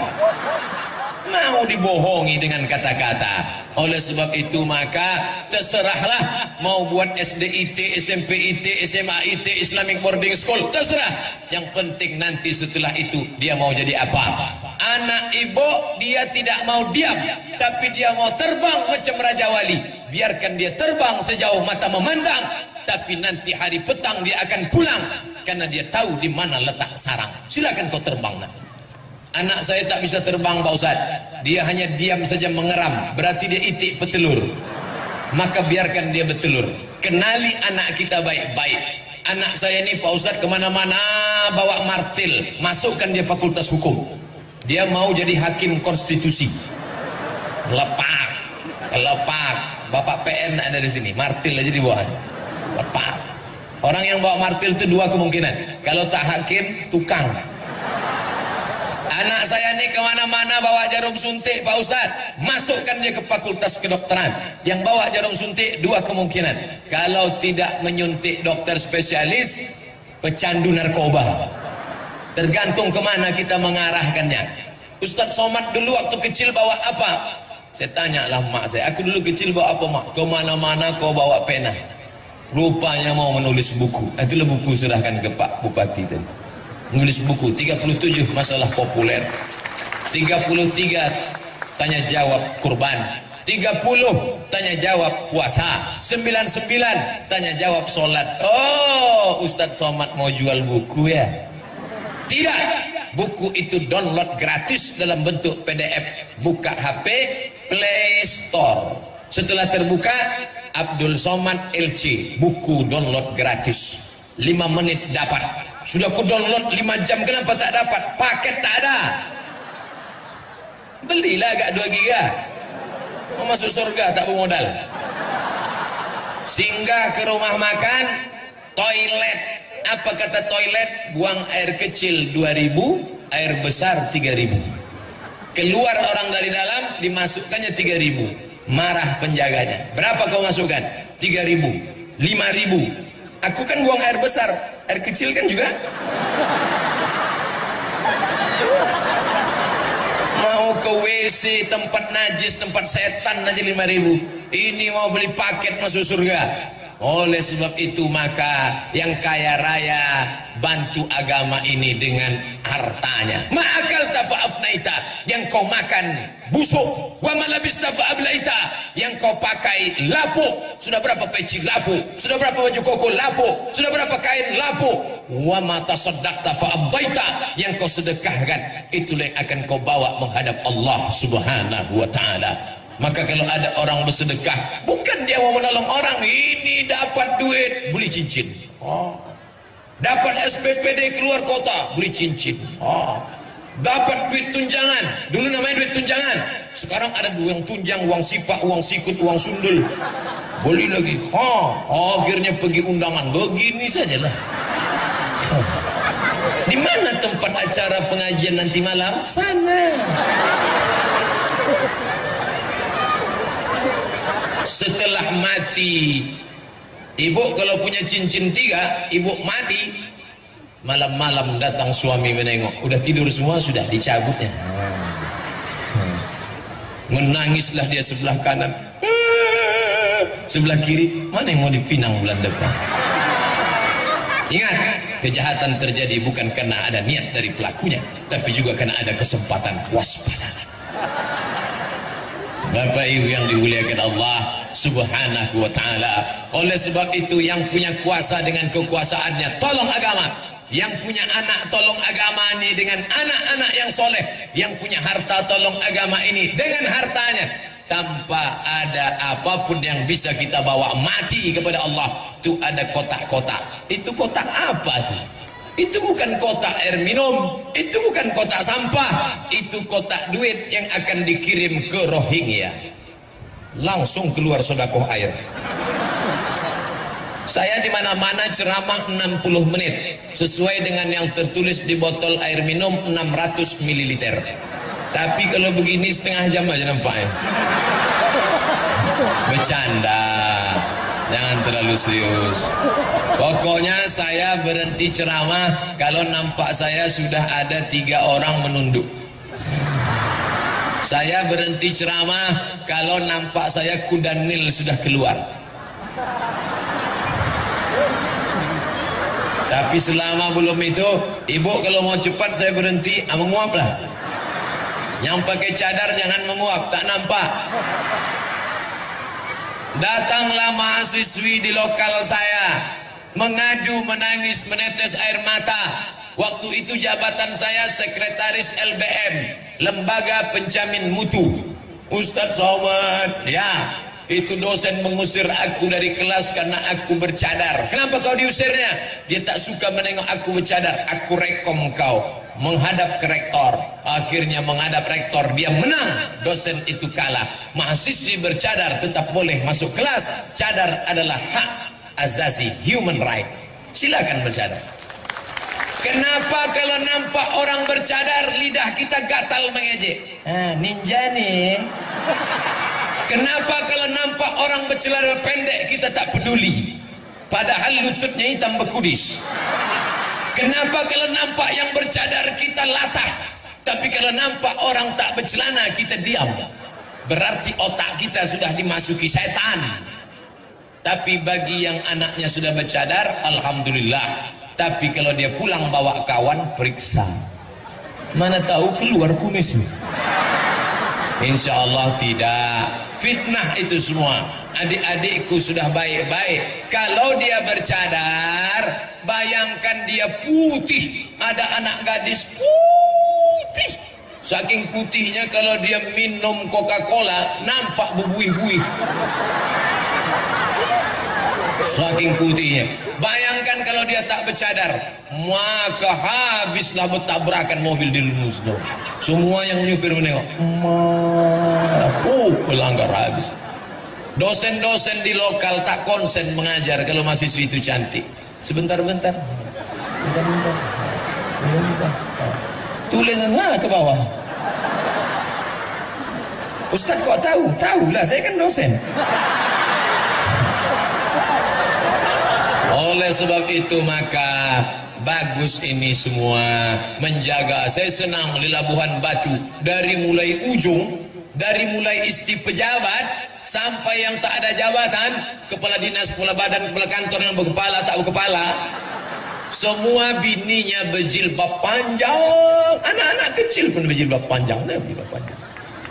Mau dibohongi dengan kata-kata. Oleh sebab itu maka terserahlah, mau buat SDIT, SMPIT, SMAIT, Islamic Boarding School, terserah. Yang penting nanti setelah itu dia mau jadi apa. Anak ibu dia tidak mau diam, tapi dia mau terbang macam Raja Wali. Biarkan dia terbang sejauh mata memandang, tapi nanti hari petang dia akan pulang karena dia tahu di mana letak sarang. Silakan kau terbang nak. Anak saya tak bisa terbang Pak Ustaz. Dia hanya diam saja mengeram, berarti dia itik petelur. Maka biarkan dia bertelur. Kenali anak kita baik-baik. Anak saya ini Pak Ustaz kemana-mana bawa martil, masukkan dia fakultas hukum. Dia mau jadi hakim konstitusi. Lepak, lepak. Bapak PN ada di sini, martil aja dibawa. Lepak. Orang yang bawa martil itu dua kemungkinan. Kalau tak hakim, tukang. Anak saya nih kemana-mana bawa jarum suntik Pak Ustadz, masukkan dia ke fakultas kedokteran. Yang bawa jarum suntik dua kemungkinan, kalau tidak menyuntik dokter spesialis, pecandu narkoba. Tergantung kemana kita mengarahkannya. Ustadz Somad dulu waktu kecil bawa apa? Saya tanyalah mak saya, aku dulu kecil bawa apa mak? Kemana-mana kau bawa pena. Rupanya mau menulis buku. Itulah buku, serahkan ke Pak Bupati tadi. Menulis buku 37 masalah populer, 33 tanya jawab kurban, 30 tanya jawab puasa, 99 tanya jawab sholat. Oh, Ustadz Somad mau jual buku ya? Tidak, buku itu download gratis dalam bentuk PDF. Buka HP, Play Store. Setelah terbuka, Abdul Somad LC, buku download gratis. 5 menit dapat. Sudah ku download 5 jam, kenapa tak dapat? Paket tak ada. Belilah agak 2 giga. Mau masuk surga tak bermodal. Singgah ke rumah makan, toilet. Apa kata toilet? Buang air kecil 2000, air besar 3000. Keluar orang dari dalam, dimasukkannya 3000. Marah penjaganya. Berapa kau masukkan? 3000, 5000. Aku kan buang air besar, air kecil kan juga. Mau ke WC, tempat najis, tempat setan aja 5000. Ini mau beli paket masuk surga. Oleh sebab itu maka yang kaya raya bantu agama ini dengan hartanya. Ma'akal tafa'afnaita, yang kau makan busuk. Wa malabista fa'ablaita, yang kau pakai lapuk. Sudah berapa peci lapuk? Sudah berapa baju koko lapuk? Sudah berapa kain lapuk? Wa ma tasaddaqta fa'abdaita, yang kau sedekahkan itulah yang akan kau bawa menghadap Allah Subhanahu wa taala. Maka kalau ada orang bersedekah, bukan dia mau menolong orang, ini dapat duit, beli cincin. Oh. Dapat SPPD keluar kota, beli cincin. Oh. Dapat duit tunjangan, dulu namanya duit tunjangan. Sekarang ada uang tunjang, uang sipak, uang sikut, uang sundul. Beli lagi. Oh. Akhirnya pergi undangan, begini sajalah. Oh. Di mana tempat acara pengajian nanti malam? Sana. Setelah mati, ibu kalau punya cincin 3, ibu mati, malam-malam datang suami menengok, udah tidur semua, sudah dicabutnya. Menangislah dia sebelah kanan, sebelah kiri, mana yang mau dipinang bulan depan. Ingat, kejahatan terjadi bukan karena ada niat dari pelakunya, tapi juga karena ada kesempatan. Waspadalah. Bapak Ibu yang dimuliakan Allah Subhanahu wa ta'ala. Oleh sebab itu yang punya kuasa dengan kekuasaannya tolong agama, yang punya anak tolong agama ini dengan anak-anak yang soleh, yang punya harta tolong agama ini dengan hartanya. Tanpa ada apapun yang bisa kita bawa mati kepada Allah. Itu ada kotak-kotak. Itu kotak apa tuh? Itu bukan kotak air minum, itu bukan kotak sampah, itu kotak duit yang akan dikirim ke Rohingya. Langsung keluar sedekah air. Saya di mana-mana ceramah 60 menit sesuai dengan yang tertulis di botol air minum 600 ml. Tapi kalau begini setengah jam aja nampaknya. Bercanda. Jangan terlalu serius. Pokoknya saya berhenti ceramah kalau nampak saya sudah ada 3 orang menunduk. Saya berhenti ceramah kalau nampak saya kuda Nil sudah keluar. Tapi selama belum itu, ibu kalau mau cepat saya berhenti, menguap lah. Yang pakai cadar jangan menguap, tak nampak. Datanglah mahasiswi di lokal saya, mengadu, menangis, menetes air mata. Waktu itu jabatan saya sekretaris LBM, Lembaga Penjamin Mutu. Ustadz Somad, ya, itu dosen mengusir aku dari kelas karena aku bercadar. Kenapa kau diusirnya? Dia tak suka menengok aku bercadar. Aku rekom kau menghadap ke rektor. Akhirnya menghadap rektor, dia menang. Dosen itu kalah. Mahasiswi bercadar tetap boleh masuk kelas. Cadar adalah hak azazi, human right. Silakan bercadar. Kenapa kalau nampak orang bercadar lidah kita gatal mengejek? Ninja nih. Kenapa kalau nampak orang bercelana pendek kita tak peduli? Padahal lututnya hitam bekudis. Kenapa kalau nampak yang bercadar kita latah, tapi kalau nampak orang tak bercelana kita diam? Berarti otak kita sudah dimasuki setan. Tapi bagi yang anaknya sudah bercadar, alhamdulillah. Tapi kalau dia pulang bawa kawan, periksa. Mana tahu keluar kumis. Insya Allah tidak. Fitnah itu semua. Adik-adikku sudah baik-baik. Kalau dia bercadar, bayangkan dia putih. Ada anak gadis putih. Saking putihnya kalau dia minum Coca-Cola, nampak berbuih-buih. Saking putihnya. Bayangkan kalau dia tak bercadar, maka habislah bertabrakan mobil di Lunusno. Semua yang nyupir menengok, pelanggar habis. Dosen-dosen di lokal tak konsen mengajar kalau mahasiswi itu cantik. Sebentar-bentar. Tulisan ke bawah. Ustaz kok tahu? Tahulah, saya kan dosen. Oleh sebab itu maka bagus ini semua menjaga. Saya senang di Labuhan Batu, dari mulai ujung, dari mulai istri pejabat sampai yang tak ada jabatan, kepala dinas, kepala badan, kepala kantor yang berkepala tak berkepala, semua bininya berjilbab panjang. Anak-anak kecil pun berjilbab panjang.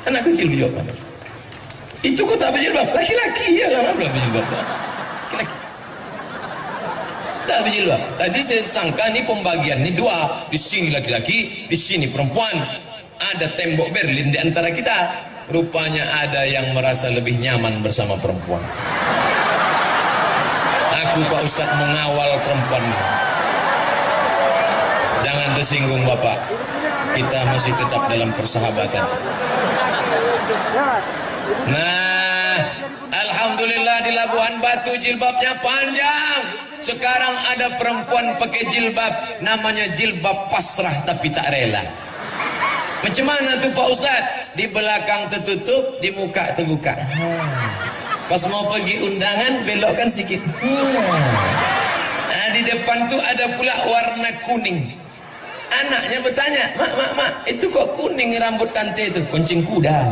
Anak kecil berjilbab panjang. Itu kok tak berjilbab? Laki-laki ya lah berjilbab. Laki-laki tak berjilbab. Tadi saya sangka ini pembagian ini dua, di sini laki-laki, di sini perempuan. Ada tembok Berlin di antara kita. Rupanya ada yang merasa lebih nyaman bersama perempuan. Aku Pak Ustaz mengawal perempuan. Jangan tersinggung Bapak. Kita masih tetap dalam persahabatan. Nah, alhamdulillah di Labuhan Batu jilbabnya panjang. Sekarang ada perempuan pakai jilbab, namanya jilbab pasrah tapi tak rela. Macam mana tuh Pak Ustaz? Di belakang tertutup, di muka terbuka. Pas mau pergi undangan, belokkan sikit. Nah, di depan tuh ada pula warna kuning. Anaknya bertanya, mak, itu kok kuning rambut tante itu? Kuncing kuda.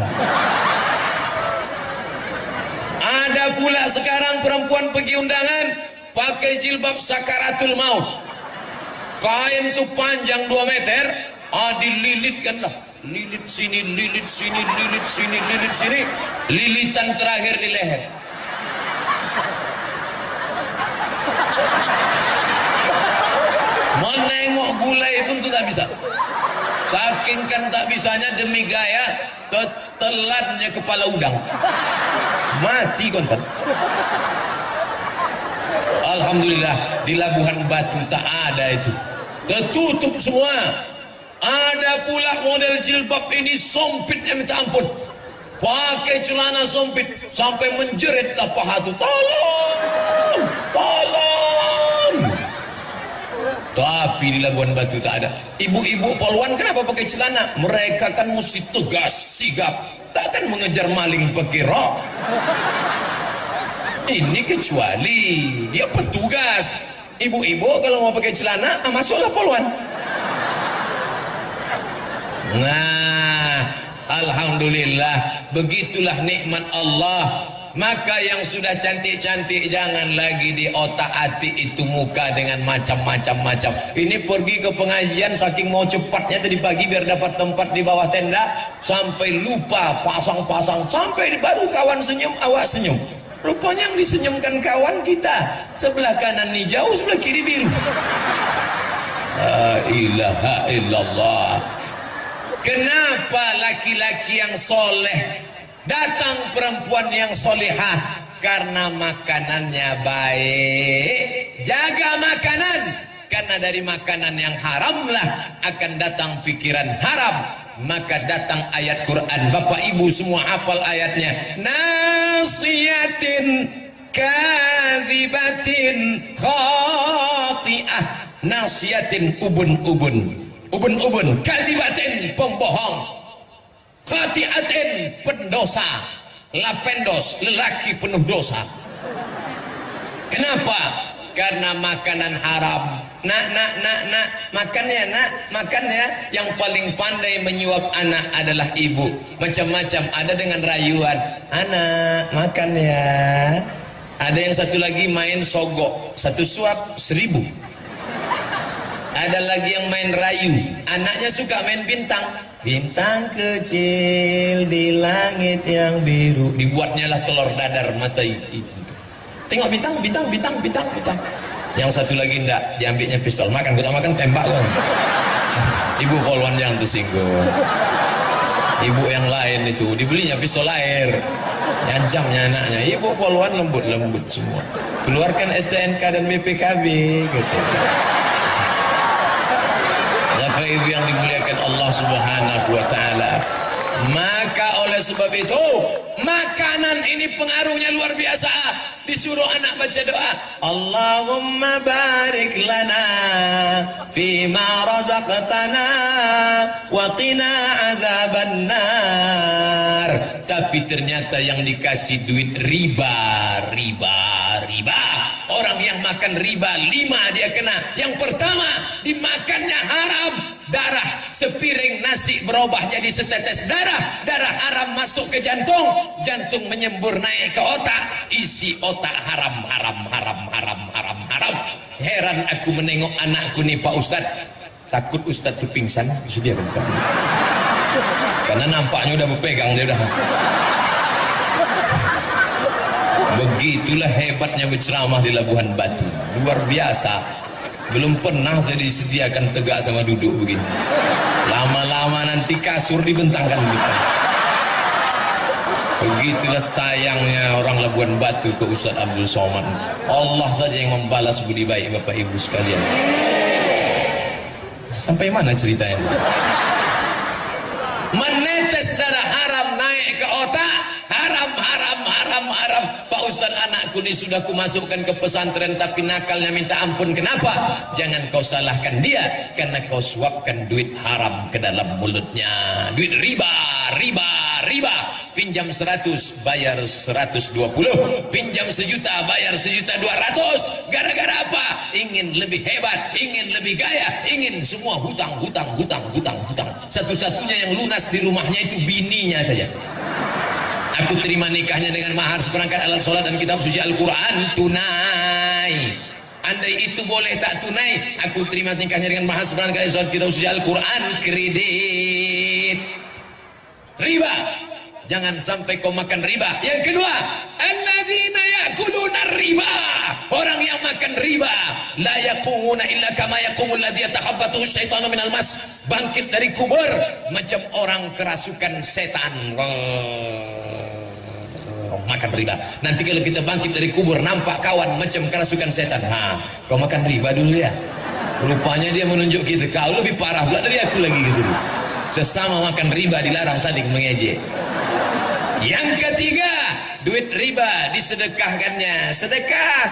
Ada pula sekarang perempuan pergi undangan, pakai jilbab sakaratul maut. Kain tuh panjang 2 meter, dililitkan lah. Lilit sini, lilit sini, lilit sini, lilit sini. Lilitan terakhir di leher. Menengok gulai pun tuh tak bisa. Saking kan tak bisanya demi gaya, telannya kepala udang. Mati konten. Alhamdulillah di Labuhan Batu tak ada itu, tertutup semua. Ada pula model jilbab ini sompitnya minta ampun, pakai celana sompit sampai menjeritlah paha tu. Tolong, tolong. Tapi di Labuhan Batu tak ada. Ibu-ibu poluan kenapa pakai celana? Mereka kan mesti tegas, sigap, takkan mengejar maling pakai rok. Ini kecuali dia petugas. Ibu-ibu kalau mau pakai celana, masuklah poluan. Nah, alhamdulillah, begitulah nikmat Allah. Maka yang sudah cantik-cantik jangan lagi di otak-atik itu muka dengan macam-macam. Ini pergi ke pengajian saking mau cepatnya tadi pagi biar dapat tempat di bawah tenda, sampai lupa pasang-pasang, sampai baru kawan senyum, awak senyum. Rupanya yang disenyumkan kawan kita, sebelah kanan hijau, sebelah kiri biru. La ilaha illallah. Kenapa laki-laki yang soleh datang perempuan yang solehah? Karena makanannya baik. Jaga makanan, karena dari makanan yang haram lah akan datang pikiran haram. Maka datang ayat Quran. Bapak ibu semua hafal ayatnya. Nasiyatin kadzibatin khati'ah. nasiatin ubun kazibatin pembohong, khatiatin pendosa, lapendos lelaki penuh dosa. Kenapa? Karena makanan haram. Makan ya. Yang paling pandai menyuap anak adalah ibu. Macam-macam, ada dengan rayuan, anak makan ya. Ada yang satu lagi main sogok, satu suap 1.000. Ada lagi yang main rayu, anaknya suka main bintang. Bintang kecil di langit yang biru, dibuatnya lah telur dadar mata itu. Tengok bintang. Yang satu lagi enggak, diambilnya pistol. Makan, kita makan, tembak kan. Ibu polwan yang tersinggung. Ibu yang lain itu dibelinya pistol air, nyancamnya anaknya. Ibu polwan lembut semua. Keluarkan STNK dan BPKB gitu. Bapak Ibu yang dimuliakan Allah Subhanahu wa taala. Maka oleh sebab itu makanan ini pengaruhnya luar biasa. Disuruh anak baca doa, Allahumma barik lana fima razaqtana wa qina adzabannar. Tapi ternyata yang dikasih duit riba. Orang yang makan riba 5 dia kena. Yang pertama, dimakannya haram. Darah sepiring nasi berubah jadi setetes darah. Darah haram masuk ke jantung. Jantung menyembur naik ke otak. Isi otak haram. Heran aku menengok anakku nih Pak Ustadz. Takut Ustadz itu pingsan. Sudah kan? Karena nampaknya udah berpegang dia udah. Begitulah hebatnya berceramah di Labuhan Batu. Luar biasa. Belum pernah saya disediakan tegak sama duduk begini. Lama-lama nanti kasur dibentangkan gitu. Begitulah sayangnya orang Labuhan Batu ke Ustadz Abdul Somad. Allah saja yang membalas budi baik Bapak Ibu sekalian. Sampai mana ceritanya? Menetes darah haram naik ke otak. Haram. Pak Ustadz, anakku ini sudah kumasukkan ke pesantren tapi nakalnya minta ampun. Kenapa? Jangan kau salahkan dia, karena kau suapkan duit haram ke dalam mulutnya. Duit riba. Pinjam 100 bayar 120, pinjam 1 juta bayar 1.200.000. Gara-gara apa? Ingin lebih hebat, ingin lebih gaya, ingin semua hutang. Satu-satunya yang lunas di rumahnya itu bininya saja. Aku terima nikahnya dengan mahar seperangkat alat sholat dan kitab suci Al-Quran tunai. Andai itu boleh tak tunai, aku terima nikahnya dengan mahar seperangkat alat sholat kitab suci Al-Quran kredit. Riba. Jangan sampai kau makan riba. Yang kedua, alladzina ya'kuluna riba. Orang yang makan riba la yaqumuna illa kama yaqumul ladzi yatakhabbathu syaitanu minal mas. Bangkit dari kubur macam orang kerasukan setan. Makan riba. Nanti kalau kita bangkit dari kubur nampak kawan macam kerasukan setan. Kau makan riba dulu ya. Rupanya dia menunjuk kita, kau lebih parah pula dari aku lagi gitu. Sesama makan riba dilarang saling mengejek. Yang ketiga, duit riba disedekahkannya. Sedekah.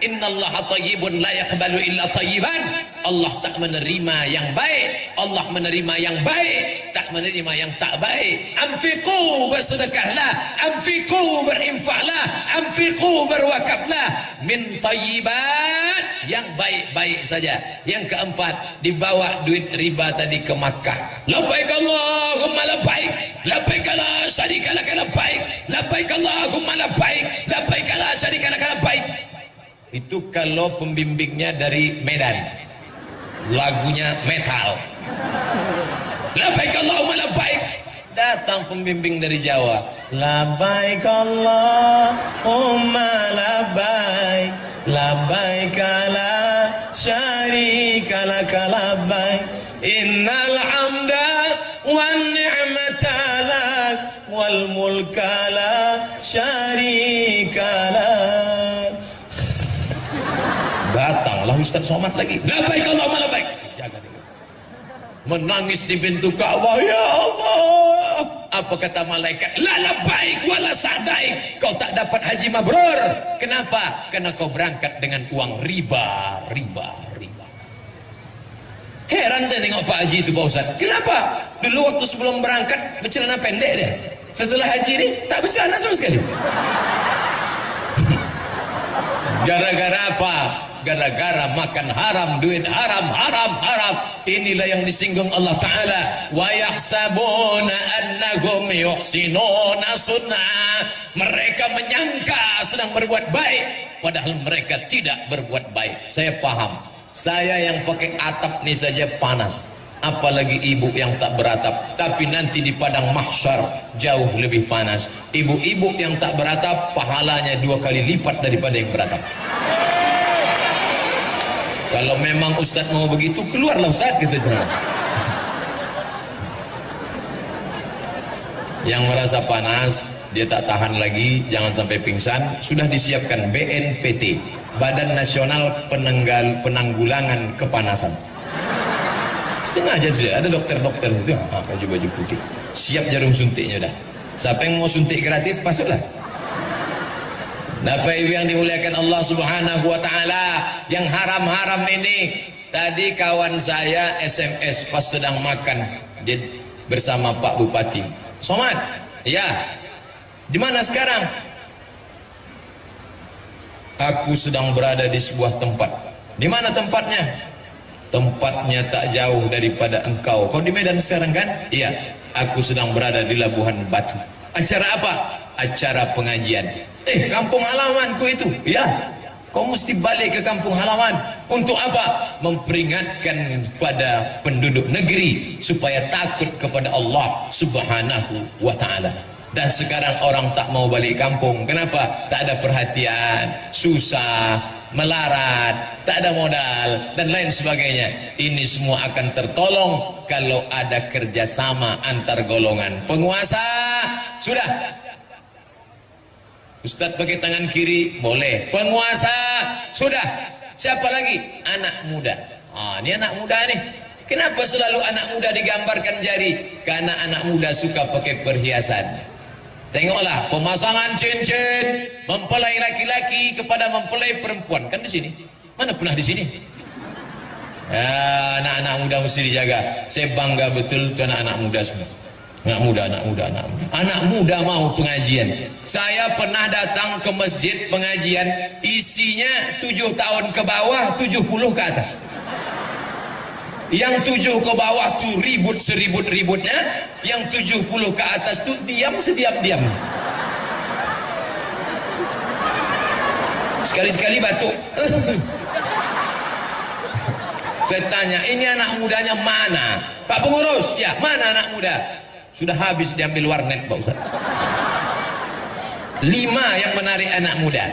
Innallaha thayyibun la yaqbalu illa thayyiban. Allah tak menerima yang baik. Allah menerima yang baik, tak menerima yang tak baik. Anfiqu, bersedekahlah. Anfiqu, berinfaklah. Anfiqu, berwakaflah. Min thayyibat, yang baik-baik saja. Yang keempat, dibawa duit riba tadi ke Makkah. Labbaik Allahumma labbaik. Labbaik la syarika lak labbaik. Labbaik Allahumma labbaik. Labbaik la syarika lak labbaik. Itu kalau pembimbingnya dari Medan, lagunya metal. Labbaik Allahumma labbaik. Datang pembimbing dari Jawa, labbaik Allahumma labbaik. Labbaik la syarika lak labbaik. Innal hamda wan ni'mata lak wal mulka la syarika lak. Datanglah Ustaz Somad lagi. Labbaik Allahumma labbaik. Jaga dia. Menangis di pintu Ka'bah, ya Allah. Apa kata malaikat? La labbaik wala sa'daik. Kau tak dapat haji mabrur. Kenapa? Karena kau berangkat dengan uang riba. Heran saya tengok Pak Haji itu Pak Ustaz. Kenapa? Dulu waktu sebelum berangkat bercelana pendek dia. Setelah haji ini tak bercelana sama sekali. Gara-gara apa? Gara-gara makan haram, duit haram. Inilah yang disinggung Allah Ta'ala. Wa yahsabuna annahum yuhsinuna sun'a. Mereka menyangka sedang berbuat baik, padahal mereka tidak berbuat baik. Saya paham. Saya yang pakai atap ini saja panas, apalagi ibu yang tak beratap. Tapi nanti di padang mahsyar jauh lebih panas. Ibu-ibu yang tak beratap pahalanya 2 kali lipat daripada yang beratap. Kalau memang Ustaz mau begitu, keluarlah Ustaz, gitu. Yang merasa panas, dia tak tahan lagi, jangan sampai pingsan, sudah disiapkan BNPT, Badan Nasional Penanggulangan Kepanasan. Sengaja saja, ada dokter-dokter itu, baju-baju putih, siap jarum suntiknya dah. Siapa yang mau suntik gratis, masuklah. Bapak Ibu yang dimuliakan Allah Subhanahu wa Ta'ala, yang haram-haram ini, tadi kawan saya SMS pas sedang makan bersama Pak Bupati. Somad, ya, di mana sekarang? Aku sedang berada di sebuah tempat. Di mana tempatnya? Tempatnya tak jauh daripada engkau. Kau di Medan sekarang kan? Iya, aku sedang berada di Labuhan Batu. Acara apa? Acara pengajian. Kampung halamanku itu. Ya, kau mesti balik ke kampung halaman. Untuk apa? Memperingatkan pada penduduk negeri supaya takut kepada Allah Subhanahu wa Ta'ala. Dan sekarang orang tak mau balik kampung. Kenapa? Tak ada perhatian, susah, melarat, tak ada modal, dan lain sebagainya. Ini semua akan tertolong kalau ada kerjasama antar golongan penguasa. Sudah, Ustadz pakai tangan kiri boleh, penguasa sudah. Siapa lagi? Anak muda. Ini anak muda nih. Kenapa selalu anak muda digambarkan jari? Karena anak muda suka pakai perhiasan. Tengoklah pemasangan cincin, mempelai laki-laki kepada mempelai perempuan, kan di sini. Mana pernah di sini? Ya, anak-anak muda mesti dijaga. Saya bangga betul itu anak-anak muda semua. Anak muda mau pengajian. Saya pernah datang ke masjid pengajian, isinya 7 tahun ke bawah, 70 ke atas. Yang 7 ke bawah tuh ribut seribut-ributnya, yang 70 ke atas tuh diam sediam-diam. Sekali-sekali batuk. Saya tanya, ini anak mudanya mana? Pak pengurus, ya, mana anak muda? Sudah habis diambil warnet, Pak Ustaz. 5 yang menarik anak muda: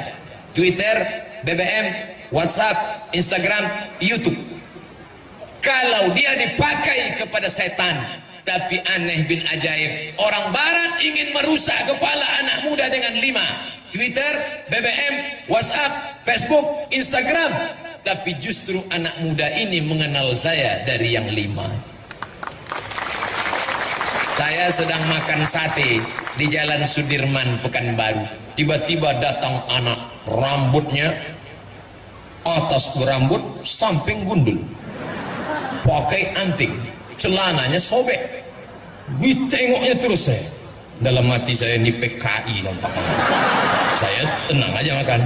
Twitter, BBM, WhatsApp, Instagram, YouTube. Kalau dia dipakai kepada setan, tapi aneh bin ajaib, orang barat ingin merusak kepala anak muda dengan 5: Twitter, BBM, WhatsApp, Facebook, Instagram. Tapi justru anak muda ini mengenal saya dari yang 5. Saya sedang makan sate di Jalan Sudirman, Pekanbaru. Tiba-tiba datang anak, rambutnya atas berambut, samping gundul, pakai anting, celananya sobek. Ditengoknya terus saya. Dalam hati saya, ini PKI nampaknya. Saya tenang aja makan.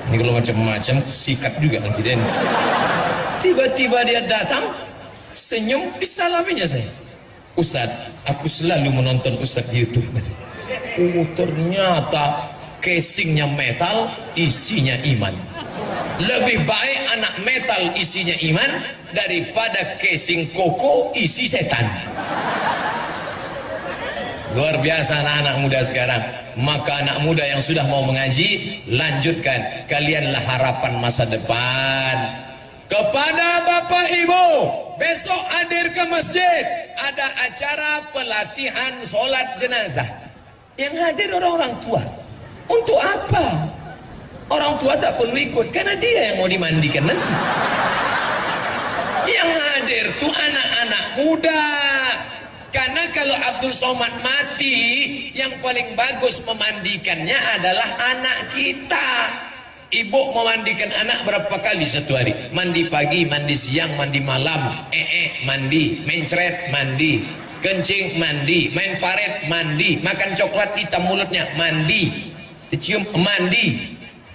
Ini kalau macam-macam sikat juga nanti dia. Tiba-tiba dia datang, senyum, disalaminya saya. Ustaz, aku selalu menonton Ustaz di YouTube. Oh, ternyata casingnya metal, isinya iman. Lebih baik anak metal isinya iman daripada casing koko isi setan. Luar biasa anak-anak muda sekarang. Maka anak muda yang sudah mau mengaji, lanjutkan. Kalianlah harapan masa depan. Kepada Bapak Ibu, besok hadir ke masjid, ada acara pelatihan sholat jenazah. Yang hadir orang-orang tua. Untuk apa? Orang tua tak perlu ikut, karena dia yang mau dimandikan nanti. Yang hadir tuh anak-anak muda. Karena kalau Abdul Somad mati, yang paling bagus memandikannya adalah anak kita. Ibu memandikan anak berapa kali satu hari? Mandi pagi, mandi siang, mandi malam, mandi, mencret, mandi, kencing, mandi, main paret, mandi, makan coklat hitam mulutnya, mandi, cium, mandi.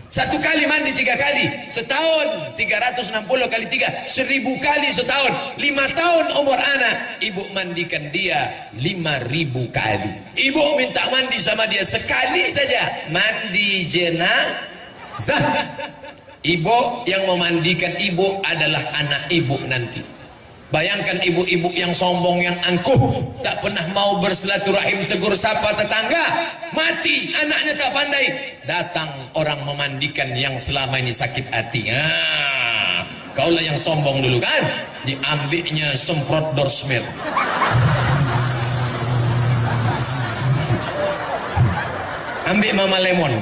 Satu kali mandi 3 kali setahun, 360 kali 3, 1000 kali setahun. 5 tahun umur anak, ibu mandikan dia 5000 kali. Ibu minta mandi sama dia sekali saja, mandi jenazah. Ibu yang memandikan ibu adalah anak ibu nanti. Bayangkan ibu-ibu yang sombong, yang angkuh, tak pernah mau bersilaturahim, tegur sapa tetangga, mati anaknya tak pandai, datang orang memandikan yang selama ini sakit hati. Kaulah yang sombong dulu kan, diambilnya semprot dorsmir, ambil mama lemon,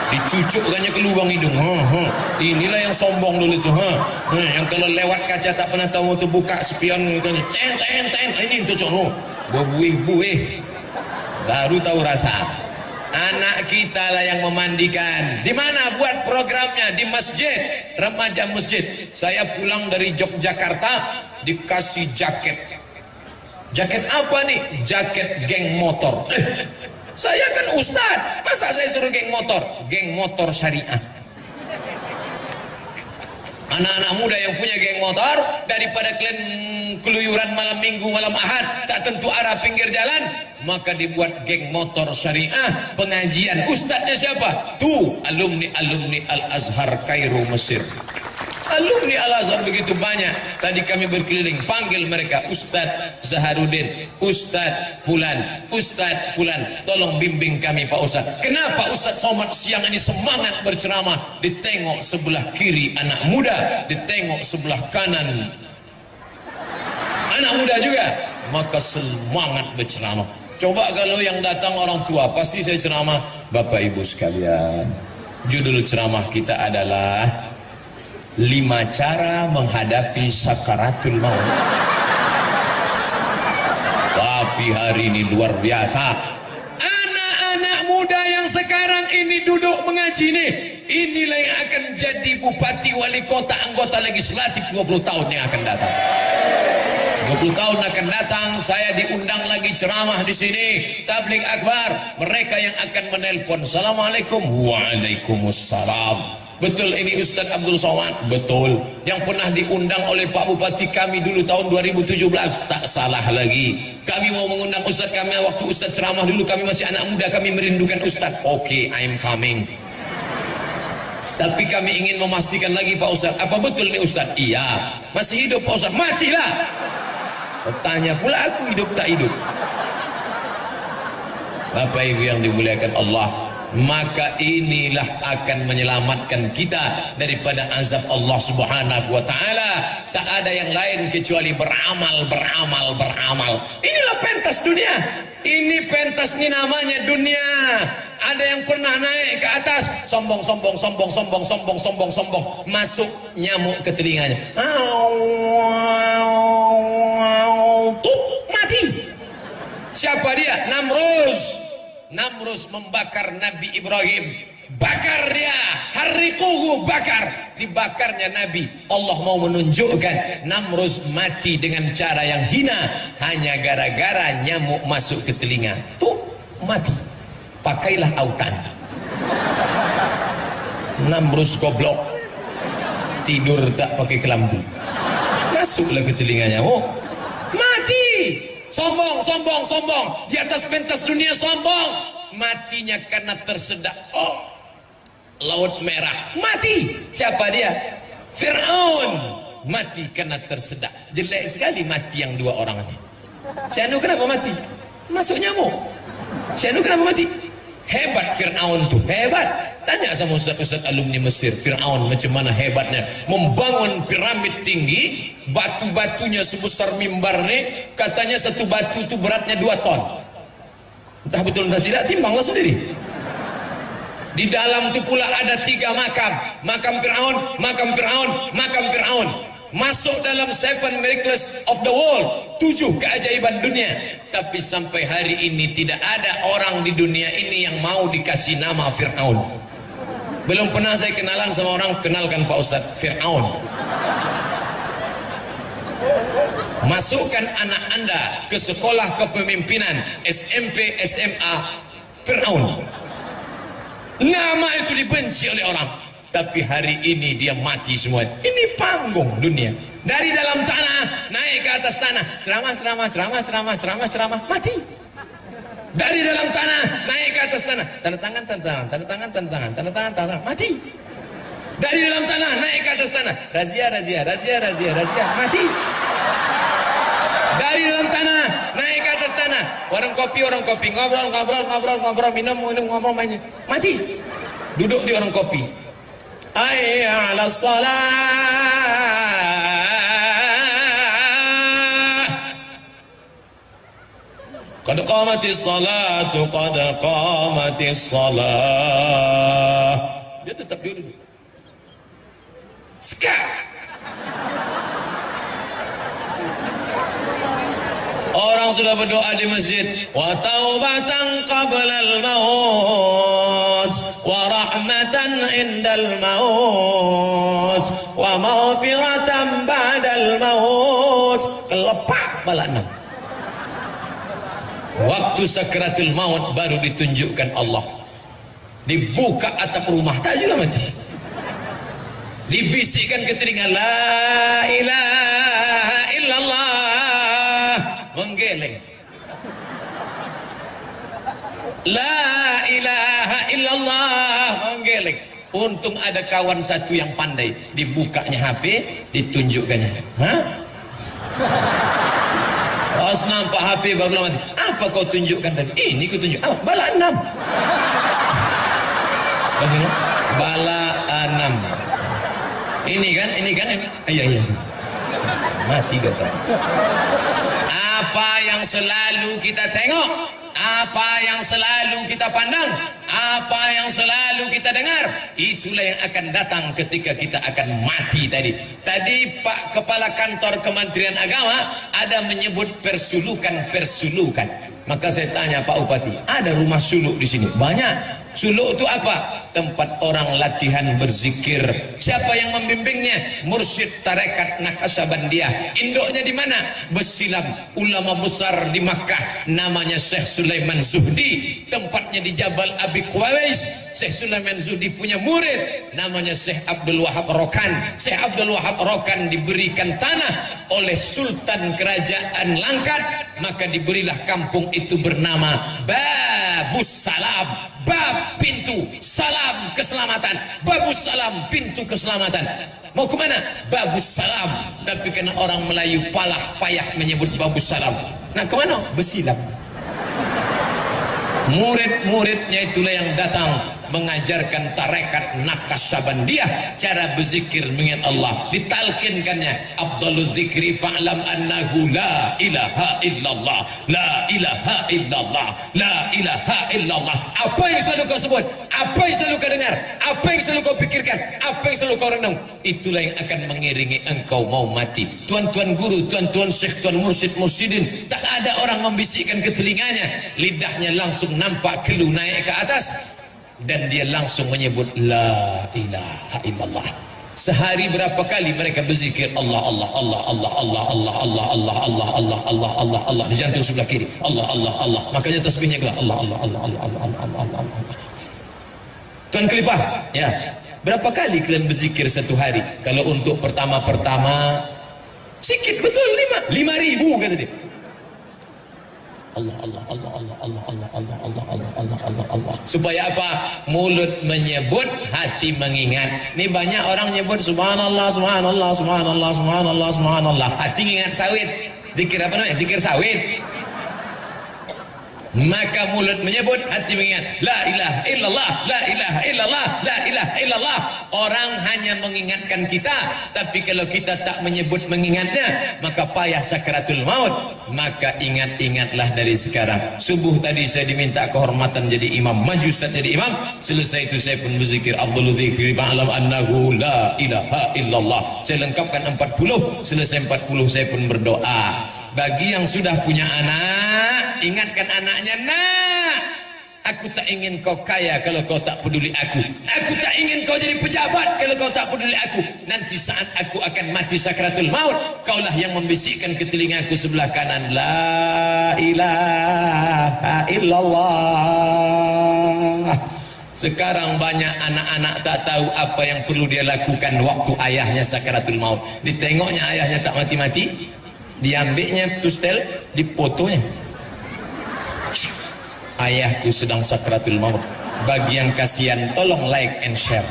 dicucukkannya ke lubang hidung. Inilah yang sombong dulu tuh. Yang kalau lewat kaca tak pernah tahu tuh, buka spion kan, ini cocok no, buih baru tahu rasa. Anak kita lah yang memandikan. Di mana buat programnya? Di masjid, remaja masjid. Saya pulang dari Yogyakarta dikasih jaket apa nih? Jaket geng motor. Saya kan ustad, masa saya suruh geng motor syariah. Anak-anak muda yang punya geng motor, daripada kalian keluyuran malam minggu, malam ahad, tak tentu arah pinggir jalan, maka dibuat geng motor syariah, pengajian. Ustadznya siapa? Tuh, alumni Al-Azhar Kairo Mesir. Alumni Al-Azhar begitu banyak. Tadi kami berkeliling, panggil mereka, Ustadz Zaharuddin, Ustadz Fulan, Ustadz Fulan, tolong bimbing kami Pak Ustadz. Kenapa Ustadz Somad siang ini semangat berceramah? Ditengok sebelah kiri anak muda, ditengok sebelah kanan anak muda juga, maka semangat berceramah. Coba kalau yang datang orang tua, pasti saya ceramah, Bapak Ibu sekalian, judul ceramah kita adalah 5 cara menghadapi sakaratul maut. Tapi hari ini luar biasa. Anak-anak muda yang sekarang ini duduk mengaji nih, inilah yang akan jadi bupati, wali kota, anggota legislatif 20 tahun yang akan datang. 20 tahun akan datang, saya diundang lagi ceramah di sini, tabligh akbar. Mereka yang akan menelpon, Assalamualaikum, Waalaikumsalam. Betul ini Ustadz Abdul Somad? Betul. Yang pernah diundang oleh Pak Bupati kami dulu tahun 2017, tak salah lagi. Kami mau mengundang Ustadz kami waktu Ustadz ceramah dulu, kami masih anak muda, kami merindukan Ustadz. Oke, I'm coming. Tapi kami ingin memastikan lagi Pak Ustadz, apa betul ini Ustadz? Iya. Masih hidup Pak Ustadz? Masih lah. Tanya pula aku hidup tak hidup. Bapak Ibu yang dimuliakan Allah, maka inilah akan menyelamatkan kita daripada azab Allah Subhanahu wa taala. Tak ada yang lain kecuali beramal. Inilah pentas dunia. Ini pentas ini namanya dunia. Ada yang pernah naik ke atas, sombong, masuk nyamuk ke telinganya. Tuh, mati. Siapa dia? Namrus membakar Nabi Ibrahim, bakar dia, harriquhu, bakar, dibakarnya Nabi. Allah mau menunjukkan Namrus mati dengan cara yang hina hanya gara-gara nyamuk masuk ke telinga. Tuh, mati. Pakailah autan. Namrus goblok, tidur tak pakai kelambu, masuklah ke telinganya, mati. Sombong di atas pentas dunia, sombong, matinya karena tersedak. Laut Merah, mati. Siapa dia? Fir'aun, mati karena tersedak. Jelek sekali mati yang 2 orang ini. Syanu kenapa mati? Masuk nyamuk. Syanu kenapa mati? Hebat Fir'aun tuh, hebat. Tanya sama ustaz-ustaz alumni Mesir, Fir'aun macam mana hebatnya membangun piramid tinggi, batu-batunya sebesar mimbar nih, katanya satu batu itu beratnya 2 ton. Entah betul entah tidak, timbanglah sendiri. Di dalam itu pula ada 3 makam, makam Fir'aun. masuk dalam 7 miracles of the world, 7 keajaiban dunia. Tapi sampai hari ini tidak ada orang di dunia ini yang mau dikasih nama Fir'aun. Belum pernah saya kenalan sama orang, kenalkan Pak Ustadz, Fir'aun. Masukkan anak anda ke sekolah kepemimpinan, SMP, SMA, Fir'aun. Nama itu dibenci oleh orang. Tapi hari ini dia mati semua. Ini panggung dunia. Dari dalam tanah naik ke atas tanah, ceramah, mati. Dari dalam tanah naik ke atas tanah, tanda tangan, mati. Dari dalam tanah naik ke atas tanah, razia, mati. Dari dalam tanah naik ke atas tanah, warung kopi, ngobrol, minum, mati. Duduk di warung kopi, hayya 'alas shalah, qad qamatis salatu, qad qamatis salah. Dia tetap duduk. Orang sudah berdoa di masjid, wa taubatan qablal maut, wa rahmatan indal maut, wa maghfiratan ba'dal maut. Kelepak bala 6. Waktu sakratul maut baru ditunjukkan Allah. Dibuka atap rumah, tak juga mati. Dibisikkan ke telinga, la ilaha illallah, menggeleng. La ilaha illallah, menggeleng. Untung ada kawan satu yang pandai, dibukanya HP, ditunjukkannya. Hah? Pas nampak HP baru mati. Apa kau tunjukkan tadi? Ini kau tunjuk. Ah, bala 6. Bala 6. Ini kan. Iya. Mati kata. Apa yang selalu kita tengok, apa yang selalu kita pandang, apa yang selalu kita dengar, itulah yang akan datang ketika kita akan mati tadi. Tadi Pak Kepala Kantor Kementerian Agama ada menyebut persulukan. Maka saya tanya Pak Bupati, ada rumah suluk di sini? Banyak. Suluk itu apa? Tempat orang latihan berzikir. Siapa yang membimbingnya? Mursyid Tarekat Naqsyabandiyah. Induknya di mana? Besilam, ulama besar di Makkah, namanya Syekh Sulaiman Zuhdi. Tempatnya di Jabal Abi Quwais. Syekh Sulaiman Zuhdi punya murid, namanya Syekh Abdul Wahab Rokan. Syekh Abdul Wahab Rokan diberikan tanah oleh Sultan Kerajaan Langkat, maka diberilah kampung itu bernama Babus Salam. Bab, pintu, salam, keselamatan. Babus Salam, pintu keselamatan. Mau kemana? Babus Salam. Tapi karena orang Melayu payah menyebut Babus Salam. Nah kemana? Besilam. Murid-muridnya itulah yang datang mengajarkan tarekat Naqsyabandiyah, cara berzikir mengingat Allah. Ditalkinkannya, afdhaluz zikri fa'lam annahu la ilaha illallah, la ilaha illallah, la ilaha illallah. Apa yang selalu kau sebut, apa yang selalu kau dengar, apa yang selalu kau pikirkan, apa yang selalu kau renung, itulah yang akan mengiringi engkau mau mati. Tuan-tuan guru, tuan-tuan syekh, tuan mursyid, mursyidin, tak ada orang membisikkan ke telinganya, lidahnya langsung nampak kelu naik ke atas, dan dia langsung menyebut la ilaha illallah. Sehari berapa kali mereka berzikir Allah Allah Allah Allah Allah Allah Allah Allah Allah Allah Allah Allah Allah di jantung sebelah kiri, Allah Allah Allah. Makanya tasbihnya keluar Allah Allah Allah Allah Allah Allah Allah Allah. Tuan Khalifah, ya, berapa kali kalian berzikir satu hari? Kalau untuk pertama sikit betul, 5.000 kata dia. Allah Allah Allah Allah Allah Allah Allah Allah Allah Allah Allah Allah. Supaya apa? Mulut menyebut, hati mengingat. Ini banyak orang nyebut subhanallah subhanallah subhanallah subhanallah subhanallah, hati ingat sawit. Zikir apa namanya? Zikir sawit. Maka mulut menyebut, hati mengingat. La ilaha illallah, la ilaha illallah, la ilaha illallah. Orang hanya mengingatkan kita, tapi kalau kita tak menyebut mengingatnya, maka payah sakaratul maut. Maka ingat-ingatlah dari sekarang. Subuh tadi saya diminta kehormatan jadi imam, maju Ustaz jadi imam. Selesai itu saya pun berzikir, afdhalul dzikri fa'lam annahu la ilaha illallah. Saya lengkapkan 40, selesai 40 saya pun berdoa. Bagi yang sudah punya anak, ingatkan anaknya, nak, aku tak ingin kau kaya kalau kau tak peduli aku. Aku tak ingin kau jadi pejabat kalau kau tak peduli aku. Nanti saat aku akan mati sakratul maut, kaulah yang membisikkan ke telingaku sebelah kanan, la ilaha illallah. Sekarang banyak anak-anak tak tahu apa yang perlu dia lakukan waktu ayahnya sakratul maut. Ditengoknya ayahnya tak mati-mati, diambilnya tustel, dipotonya. Ayahku sedang sakratul maut. Bagi yang kasihan, tolong like and share.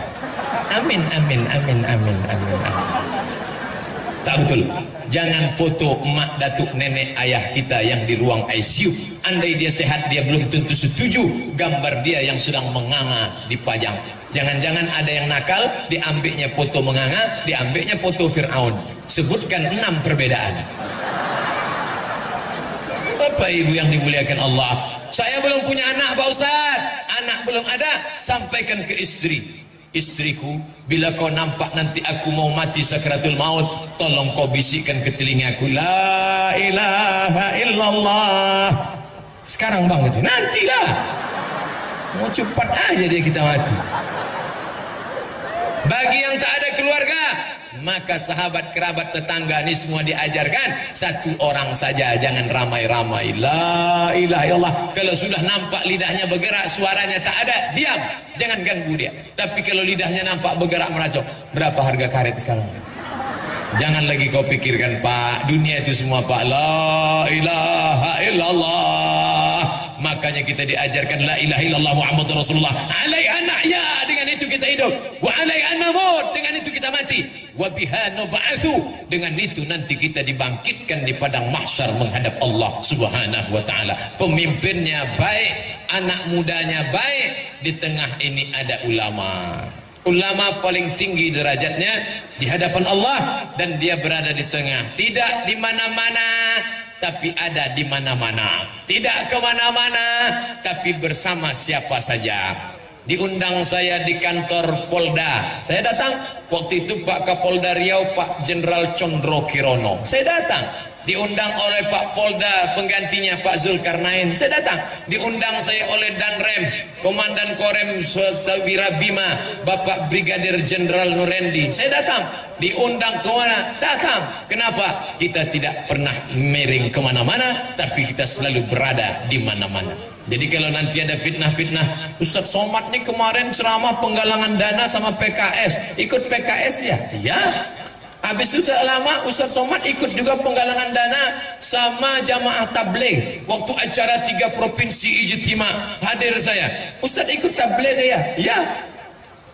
Amin, amin, amin, amin, amin, amin. Tak betul. Jangan foto mak, datuk, nenek, ayah kita yang di ruang ICU. Andai dia sehat, dia belum tentu setuju gambar dia yang sedang menganga dipajang. Jangan-jangan ada yang nakal, diambilnya foto menganga, diambilnya foto Fir'aun. Sebutkan 6 perbedaan. Bapak ibu yang dimuliakan Allah, saya belum punya anak Pak Ustaz, anak belum ada. Sampaikan ke istri, istriku, bila kau nampak nanti aku mau mati sakratul maut, tolong kau bisikkan ke telingaku, la ilaha illallah. Sekarang bang, nantilah, mau cepat aja dia kita mati. Bagi yang tak ada keluarga, maka sahabat, kerabat, tetangga ini semua diajarkan satu orang saja, jangan ramai-ramai. La ilaha illallah. Kalau sudah nampak lidahnya bergerak, suaranya tak ada, diam, jangan ganggu dia. Tapi kalau lidahnya nampak bergerak meracau, berapa harga karet sekarang? Jangan lagi kau pikirkan, Pak, dunia itu semua, Pak. La ilaha illallah. Makanya kita diajarkan la ilaha illallah Muhammadur Rasulullah. Alaiha nahya, dengan itu kita hidup. Wa alaiha namut, dengan itu kita mati. Wa biha nub'atsu, dengan itu nanti kita dibangkitkan di padang mahsyar menghadap Allah Subhanahu wa taala. Pemimpinnya baik, anak mudanya baik, di tengah ini ada ulama. Ulama paling tinggi derajatnya di hadapan Allah, dan dia berada di tengah, tidak di mana-mana, tapi ada di mana-mana. Tidak kemana-mana, tapi bersama siapa saja. Diundang saya di kantor Polda, saya datang. Waktu itu Pak Kapolda Riau, Pak Jenderal Condro Kirono, saya datang. Diundang oleh Pak Polda penggantinya Pak Zulkarnain, saya datang. Diundang saya oleh Danrem, Komandan Korem Sawira Bima, Bapak Brigadir Jenderal Nurendi, saya datang. Diundang ke mana? Datang. Kenapa? Kita tidak pernah miring kemana-mana, tapi kita selalu berada di mana-mana. Jadi kalau nanti ada fitnah-fitnah, Ustadz Somad nih kemarin ceramah penggalangan dana sama PKS, ikut PKS ya? Ya. Habis itu tak lama Ustadz Somad ikut juga penggalangan dana sama jamaah tabligh. Waktu acara 3 provinsi ijtima, hadir saya. Ustadz ikut tabligh ya? Ya.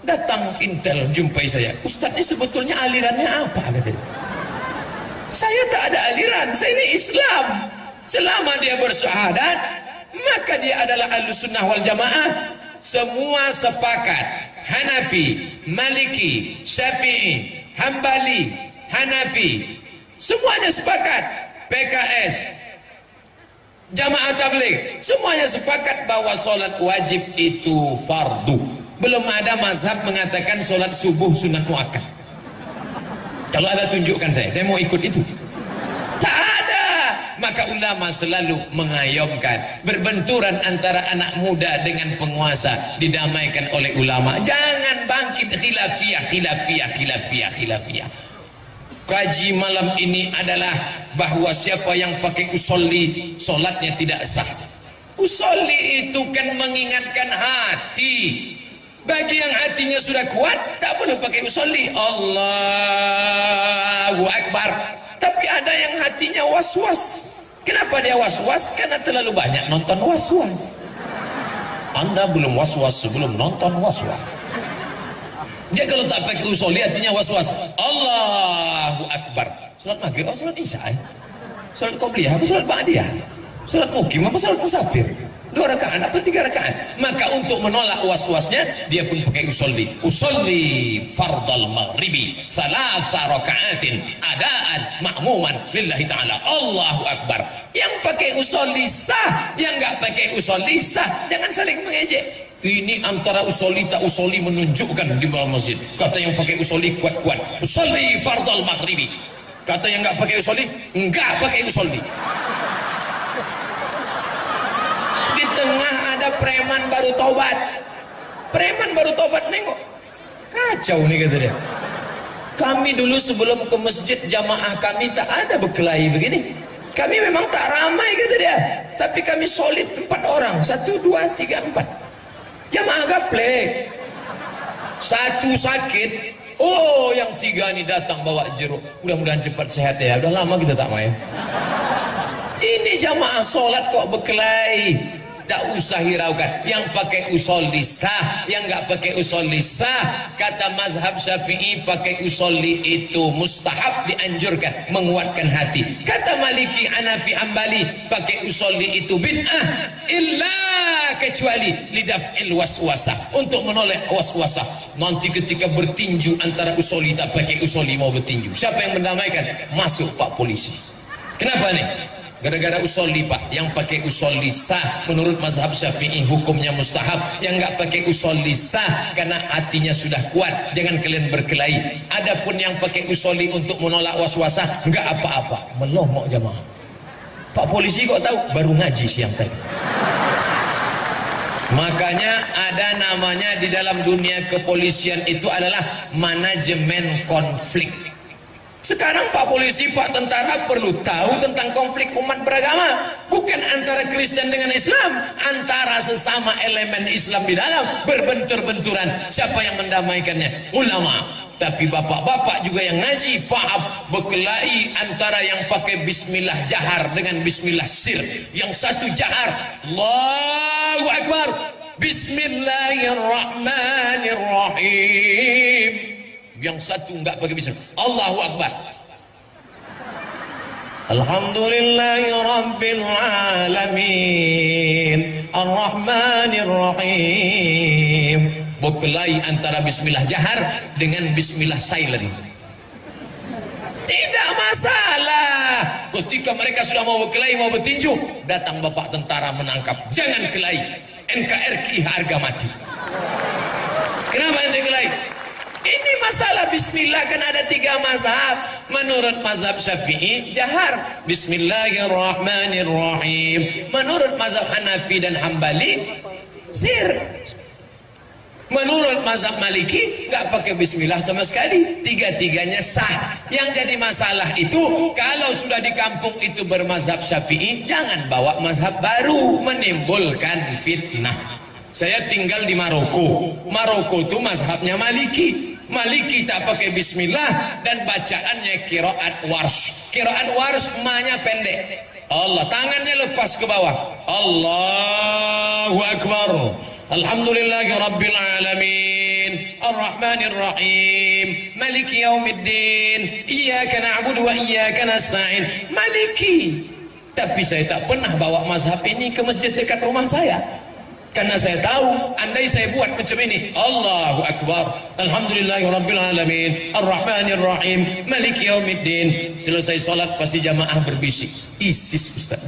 Datang Intel jumpai saya. Ustadz ini sebetulnya alirannya apa? Katanya. Saya tak ada aliran, saya ini Islam. Selama dia bersyahadat, maka dia adalah Ahlussunnah wal Jamaah. Semua sepakat, Hanafi, Maliki, Syafi'i, Hambali, Hanafi, semuanya sepakat. PKS, Jamaah Tabligh, semuanya sepakat bahwa solat wajib itu fardu. Belum ada mazhab mengatakan solat subuh sunat muakkad. Kalau ada tunjukkan saya mau ikut itu. Tak ada. Maka ulama selalu mengayomkan berbenturan antara anak muda dengan penguasa didamaikan oleh ulama. Jangan bangkit khilafiyah. Kaji malam ini adalah bahwa siapa yang pakai usolli, solatnya tidak sah. Usolli itu kan mengingatkan hati. Bagi yang hatinya sudah kuat, tak perlu pakai usolli. Allahu Akbar. Tapi ada yang hatinya was-was. Kenapa dia was-was? Karena terlalu banyak nonton was-was. Anda belum was-was sebelum nonton was-was. Dia kalau tak pakai usolli hatinya was-was. Allahu Akbar. Salat maghrib apa salat isya? Salat qobliyah apa salat ba'diyah? Salat mukim apa salat musafir? 2 rakaat apa 3 rakaat. Maka untuk menolak was-wasnya dia pun pakai usolli fardal maghribi salasa rakaatin adaan ma'muman lillahi ta'ala. Allahu akbar. Yang pakai usolli sah, yang enggak pakai usolli sah. Jangan saling mengejek. Ini antara usolli tak usolli menunjukkan di dalam masjid. Kata yang pakai usolli kuat-kuat, usolli fardal maghribi. Kata yang enggak pakai usolli, enggak pakai usolli. Di tengah ada preman baru tobat. Preman baru tobat, nengok. Kacau nih kata dia. Kami dulu sebelum ke masjid jamaah kami tak ada berkelahi begini. Kami memang tak ramai kata dia. Tapi kami solid 4 orang. 1, 2, 3, 4. Jamaah gaplek. 1 sakit. Oh yang 3 ini datang bawa jeruk. Mudah-mudahan cepat sehat ya. Udah lama kita tak main. Ini jamaah sholat kok berkelahi. Tak usah hiraukan. Yang pakai usolli sah, yang enggak pakai usolli sah. Kata mazhab Syafi'i pakai usolli itu mustahab, dianjurkan, menguatkan hati. Kata Maliki, Hanafi, Hambali pakai usolli itu bid'ah, illa kecuali lidaf'il waswasah, untuk menolak waswasah. Nanti ketika bertinju antara usolli tak pakai usolli mau bertinju, siapa yang mendamaikan? Masuk Pak Polisi. Kenapa nih? Gara-gara usolli Pak. Yang pakai usolli sah menurut mazhab Syafi'i hukumnya mustahab. Yang enggak pakai usolli sah karena hatinya sudah kuat. Jangan kalian berkelahi. Adapun yang pakai usolli untuk menolak waswasah enggak apa-apa. Melomok jamaah. Pak Polisi kok tahu? Baru ngaji siang tadi. Makanya ada namanya di dalam dunia kepolisian itu adalah manajemen konflik. Sekarang Pak Polisi, Pak Tentara perlu tahu tentang konflik umat beragama. Bukan antara Kristen dengan Islam, antara sesama elemen Islam di dalam berbentur-benturan. Siapa yang mendamaikannya? Ulama. Tapi bapak-bapak juga yang ngaji paham berkelahi antara yang pakai bismillah jahar dengan bismillah sir. Yang satu jahar, Allahu Akbar, Bismillahirrahmanirrahim. Yang satu enggak pakai bismillah, Allahu Akbar, Alhamdulillahi Rabbil Alamin Ar-Rahmanir-Rahim. Berkelahi antara bismillah jahar dengan bismillah silent. Tidak masalah. Ketika mereka sudah mau berkelahi, mau bertinju, datang bapak tentara menangkap. Jangan kelahi, NKRI harga mati. Kenapa ente kelahi? Ini masalah bismillah kan ada 3 mazhab. Menurut mazhab Syafi'i jahar Bismillahirrahmanirrahim. Menurut mazhab Hanafi dan Hambali sir. Menurut mazhab Maliki nggak pakai bismillah sama sekali. 3-tiganya sah. Yang jadi masalah itu kalau sudah di kampung itu bermazhab Syafi'i, jangan bawa mazhab baru, menimbulkan fitnah. Saya tinggal di Maroko. Maroko itu mazhabnya Maliki. Maliki tak pakai bismillah dan bacaannya qiraat warsh. Qiraat warsh emaknya pendek. Allah, tangannya lepas ke bawah. Allahu Akbar. Alhamdulillahi Rabbil Alamin Ar-Rahmanir-Rahim Maliki Yaumiddin Iyyaka na'budu wa iyyaka nasta'in. Maliki. Tapi saya tak pernah bawa mazhab ini ke masjid dekat rumah saya. Karena saya tahu, andai saya buat macam ini, Allahu Akbar, Alhamdulillahi Rabbil Alamin Ar-Rahmanir-Rahim Maliki Yaumiddin, selesai sholat pasti jamaah berbisik, ISIS Ustaz.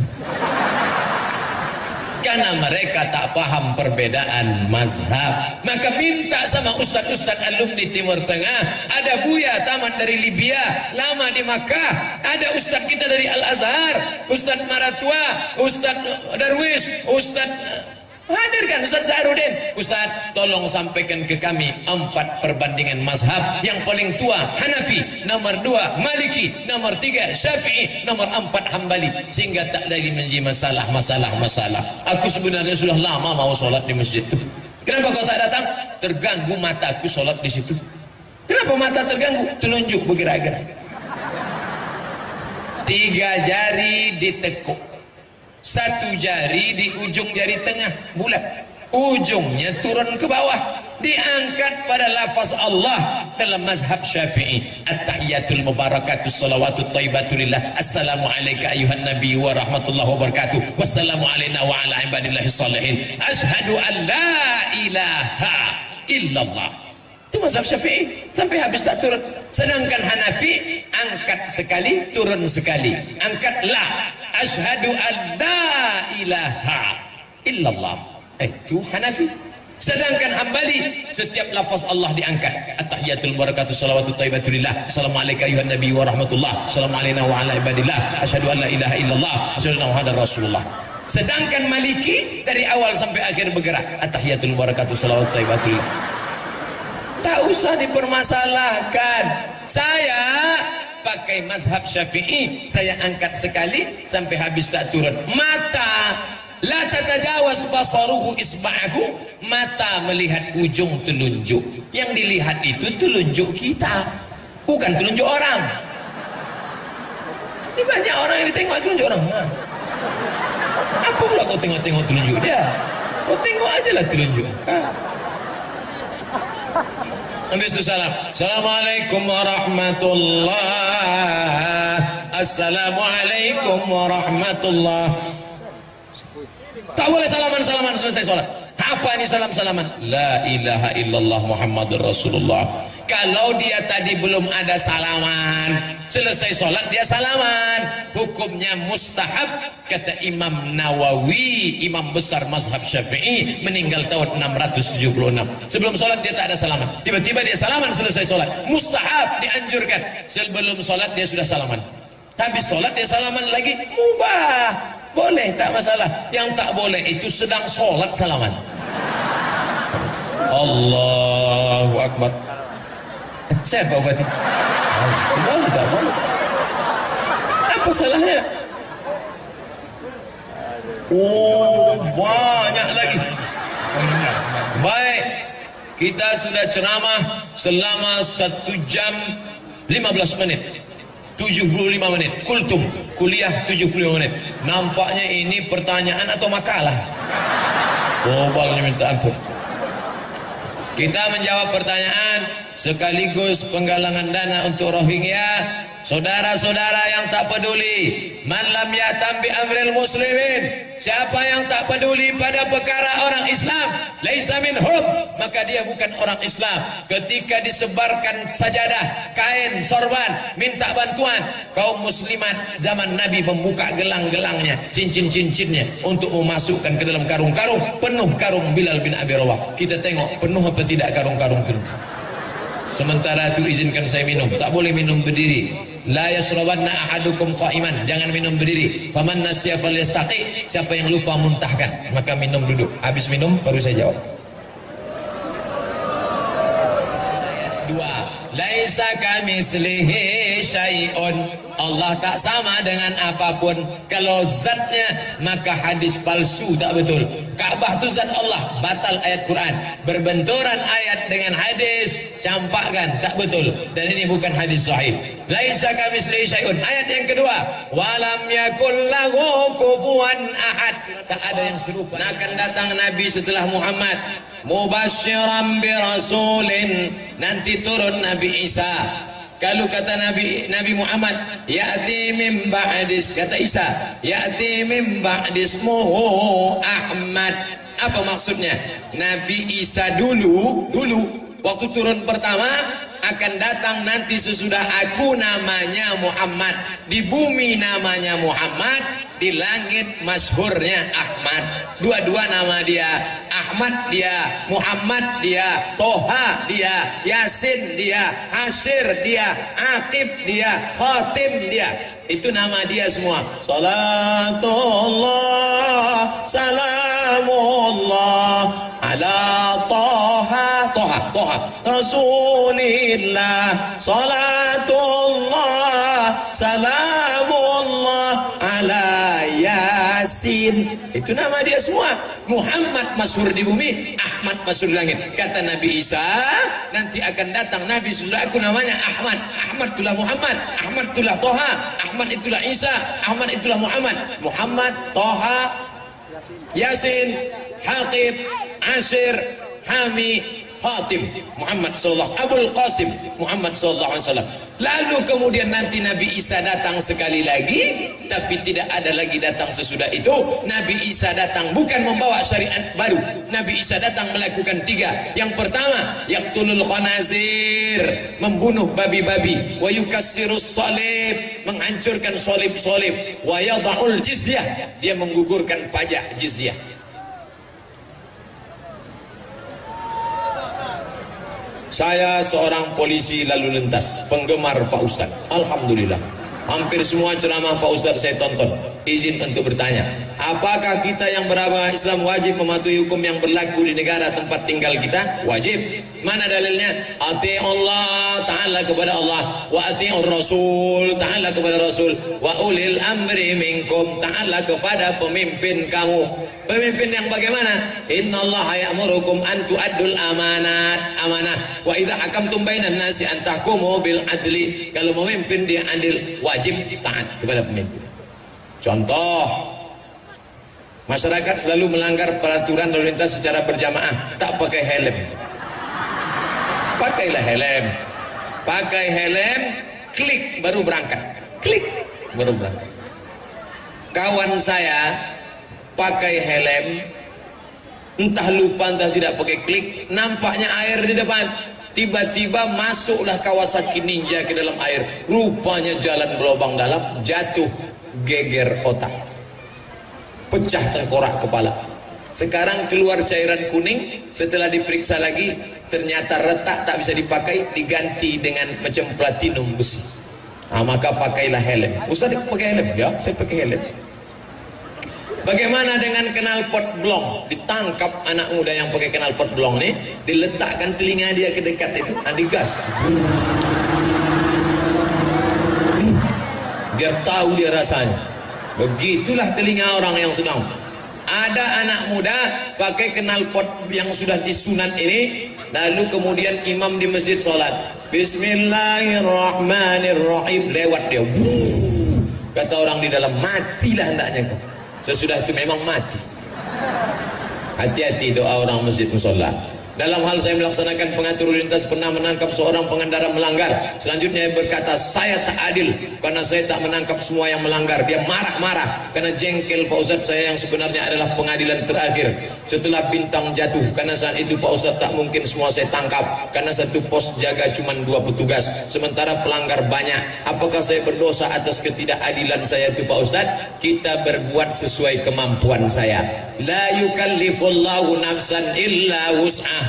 Karena mereka tak paham perbedaan mazhab. Maka minta sama ustaz-ustaz alumni Timur Tengah. Ada Buya tamat dari Libya, lama di Makkah. Ada ustaz kita dari Al-Azhar, Ustaz Maratua, Ustaz Darwis, Ustaz hadirkan Ustaz Zahrudin. Ustaz, tolong sampaikan ke kami 4 perbandingan mazhab. Yang paling tua Hanafi, nomor 2 Maliki, nomor 3 Syafi'i, nomor 4 Hambali, sehingga tak lagi menjadi masalah. Aku sebenarnya sudah lama mau sholat di masjid itu. Kenapa kau tak datang? Terganggu mataku sholat di situ. Kenapa mata terganggu? Telunjuk bergerak-gerak. 3 jari ditekuk, 1 jari di ujung jari tengah bulat. ujungnya turun ke bawah, diangkat pada lafaz Allah dalam mazhab Syafi'i. At-tahiyatul mubarakatus salawatut thayyibatulillah, assalamu alayka ayuhan nabi wa rahmatullahi wa barakatuh, wassalamu alayna wa ala ibadillahis salihin, asyhadu an la ilaha illallah. Itu mazhab Syafi'i, sampai habis tak turun. Sedangkan Hanafi angkat sekali turun sekali, angkat la, asyhadu an la ilaha illallah. Itu Hanafi. Sedangkan Hambali setiap lafaz Allah diangkat. At-tahiyatul barakatuh salawatut thayyibatulillah, assalamu alayka ayuhan nabi wa rahmatullah, assalamu alayna wa ala ibadillah, asyhadu an la ilaha illallah, asyhadu anna muhammadar rasulullah. Sedangkan Maliki dari awal sampai akhir bergerak. At-tahiyatul barakatuh salawatut thayyibatulillah. Tak usah dipermasalahkan. Saya pakai mazhab Syafi'i, saya angkat sekali sampai habis tak turun. Mata la tatajawaz basaruhu isba'ahu, mata melihat ujung telunjuk. Yang dilihat itu telunjuk kita, bukan telunjuk orang. Ini banyak orang yang ditengok telunjuk orang. Apa pula kau tengok-tengok telunjuk dia? Kau tengok aja lah telunjuk. Habis itu salam. Assalamualaikum warahmatullah. Assalamualaikum warahmatullah. Tak boleh salaman-salaman selesai sholat. Apa ini salam-salaman? La ilaha illallah Muhammadur Rasulullah. Kalau dia tadi belum ada salaman, selesai sholat dia salaman, hukumnya mustahab. Kata Imam Nawawi, imam besar mazhab Syafi'i, meninggal tahun 676. Sebelum sholat dia tak ada salaman, tiba-tiba dia salaman selesai sholat. Mustahab, dianjurkan. Sebelum sholat dia sudah salaman, habis sholat dia salaman lagi, mubah, boleh, tak masalah. Yang tak boleh itu sedang sholat salaman. Allahu Akbar. Saya apa berarti? Boleh tak boleh? Apa salahnya? Oh, banyak lagi. Baik, kita sudah ceramah selama 1 jam 15 menit, 75 menit. Kultum, kuliah 75 menit. Nampaknya ini pertanyaan atau makalah. Bobalnya minta ampun. Kita menjawab pertanyaan sekaligus penggalangan dana untuk Rohingya. Saudara-saudara yang tak peduli, man lam yahtam bi amril muslimin, siapa yang tak peduli pada perkara orang Islam, laisa minhum, maka dia bukan orang Islam. Ketika disebarkan sajadah, kain, sorban, minta bantuan, kaum muslimat zaman Nabi membuka gelang-gelangnya, cincin-cincinnya untuk memasukkan ke dalam karung-karung. Penuh karung Bilal bin Abi Rawah. Kita tengok penuh apa tidak karung-karung itu. Sementara itu izinkan saya minum, tak boleh minum berdiri. La yasrabanna ahadukum qa'iman, jangan minum berdiri. Faman nasiya falyastaqi, siapa yang lupa muntahkan, maka minum duduk. Habis minum baru saya jawab. 2. Laisa kamitslihi syai'un, Allah tak sama dengan apapun. Kalau zatnya maka hadis palsu, tak betul. Ka'bah itu zat Allah, batal ayat Quran. Berbenturan ayat dengan hadis, campakkan, tak betul. Dan ini bukan hadis sahih. Laisa kamitslihi syai'un. Ayat yang kedua, walam yakul lahu kufuwan ahad, tak ada yang serupa. Akan datang Nabi setelah Muhammad, mubasyiran bi rasulin, nanti turun Nabi Isa. Kalau kata Nabi Muhammad, ya'ti min ba'dis, kata Isa, ya'ti min ba'dismuhu Ahmad. Apa maksudnya? Nabi Isa dulu waktu turun pertama akan datang nanti sesudah aku, namanya Muhammad. Di bumi namanya Muhammad, di langit masyhurnya Ahmad. Dua-dua nama dia, Ahmad dia, Muhammad dia, Toha dia, Yasin dia, Hasyir dia, Aqib dia, Khatim dia. Itu nama dia semua. Salatullah salamullah ala Toha Rasulillah. Salatullah salamullah ala Yasin. Itu nama dia semua. Muhammad masyhur di bumi, Ahmad masyhur di langit. Kata Nabi Isa, nanti akan datang Nabi sesudah aku, namanya Ahmad. Ahmad itulah Muhammad, Ahmad itulah Toha, Ahmad itulah Isa, Ahmad itulah Muhammad. Muhammad, Toha, Yasin, Haqib, Ashir Hami Fatim Muhammad sallallahu Abul Qasim Muhammad sallallahu alaihi wasallam. Lalu kemudian nanti Nabi Isa datang sekali lagi, tapi tidak ada lagi datang sesudah itu. Nabi Isa datang bukan membawa syariat baru. Nabi Isa datang melakukan tiga. Yang pertama, yaqtulul khanazir, membunuh babi-babi, wa yukassirus salib, menghancurkan salib-salib, wa yada'ul jizyah, dia menggugurkan pajak jizyah. Saya seorang polisi lalu lintas, penggemar Pak Ustadz. Alhamdulillah, hampir semua ceramah Pak Ustadz saya tonton. Izin untuk bertanya, apakah kita yang beragama Islam wajib mematuhi hukum yang berlaku di negara tempat tinggal kita? Wajib. Mana dalilnya? Ati Allah Ta'ala kepada Allah, wa ati'ur Rasul Ta'ala kepada Rasul, wa ulil amri minkum Ta'ala kepada pemimpin kamu. Pemimpin yang bagaimana? Innallaha ya'murukum an tu'addul amanah. Wa idza hakamtum bainan nasi an tahkumu bil adli. Kalau memimpin dia adil, wajib taat kepada pemimpin. Contoh, masyarakat selalu melanggar peraturan lalu lintas secara berjamaah, tak pakai helm. Pakailah helm. Pakai helm, klik baru berangkat. Klik baru berangkat. Kawan saya pakai helm, entah lupa entah tidak pakai klik, nampaknya air di depan, tiba-tiba masuklah Kawasaki Ninja ke dalam air, rupanya jalan berlubang dalam, jatuh, geger otak, pecah tengkorak kepala. Sekarang keluar cairan kuning, setelah diperiksa lagi ternyata retak, tak bisa dipakai, diganti dengan macam platinum besi. Maka pakailah helm. Ustaz pakai helm? Ya, saya pakai helm. Bagaimana dengan knalpot blong? Ditangkap anak muda yang pakai knalpot blong nih, diletakkan telinga dia ke dekat itu, digas. Biar tahu dia rasanya. Begitulah telinga orang yang sedang. Ada anak muda pakai knalpot yang sudah disunat ini, lalu kemudian imam di masjid sholat, Bismillahirrahmanirrahim, lewat dia. Kata orang di dalam, matilah hendaknya kau. Sesudah itu memang mati. Hati-hati doa orang masjid musola. Dalam hal saya melaksanakan pengatur lalu lintas pernah menangkap seorang pengendara melanggar. Selanjutnya dia berkata, saya tak adil karena saya tak menangkap semua yang melanggar. Dia marah-marah karena jengkel Pak Ustadz, saya yang sebenarnya adalah pengadilan terakhir setelah bintang jatuh. Karena saat itu Pak Ustadz tak mungkin semua saya tangkap karena satu pos jaga cuma 2 petugas, sementara pelanggar banyak. Apakah saya berdosa atas ketidakadilan saya itu Pak Ustadz? Kita berbuat sesuai kemampuan saya. La yukallifullahu nafsan illa wus'aha.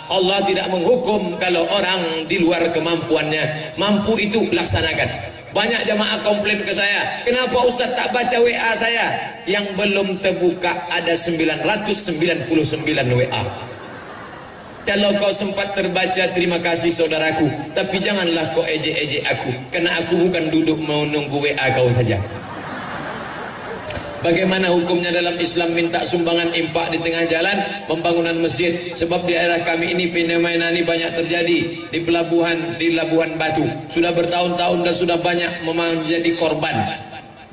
Allah tidak menghukum kalau orang di luar kemampuannya. Mampu itu laksanakan. Banyak jamaah komplain ke saya, kenapa Ustaz tak baca WA saya? Yang belum terbuka ada 999 WA. Kalau kau sempat terbaca, terima kasih saudaraku, tapi janganlah kau ejek-ejek aku, karena aku bukan duduk menunggu WA kau saja. Bagaimana hukumnya dalam Islam minta sumbangan impak di tengah jalan pembangunan masjid? Sebab di daerah kami ini fenomena ini banyak terjadi di Labuhan Batu. Sudah bertahun-tahun dan sudah banyak menjadi korban.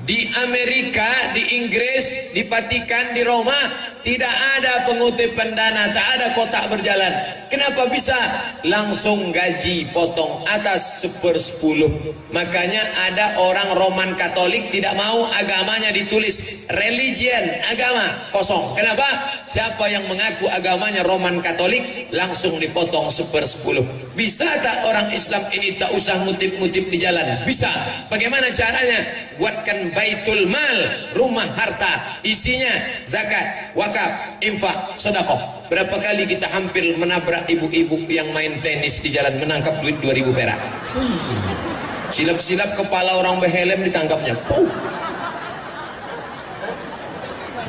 Di Amerika, di Inggris, di Vatikan, di Roma tidak ada pengutipan dana, tak ada kotak berjalan. Kenapa bisa? Langsung gaji potong atas 1/10. Makanya ada orang Roman Katolik tidak mau agamanya ditulis religion, agama, kosong. Kenapa? Siapa yang mengaku agamanya Roman Katolik langsung dipotong 1/10. Bisa tak orang Islam ini tak usah ngutip-ngutip di jalan? Bisa. Bagaimana caranya? Buatkan baitul mal, rumah harta, isinya zakat, wakaf, infak, sedekah. Berapa kali kita hampir menabrak ibu-ibu yang main tenis di jalan, menangkap duit 2000 perak. Silap-silap kepala orang berhelm ditangkapnya.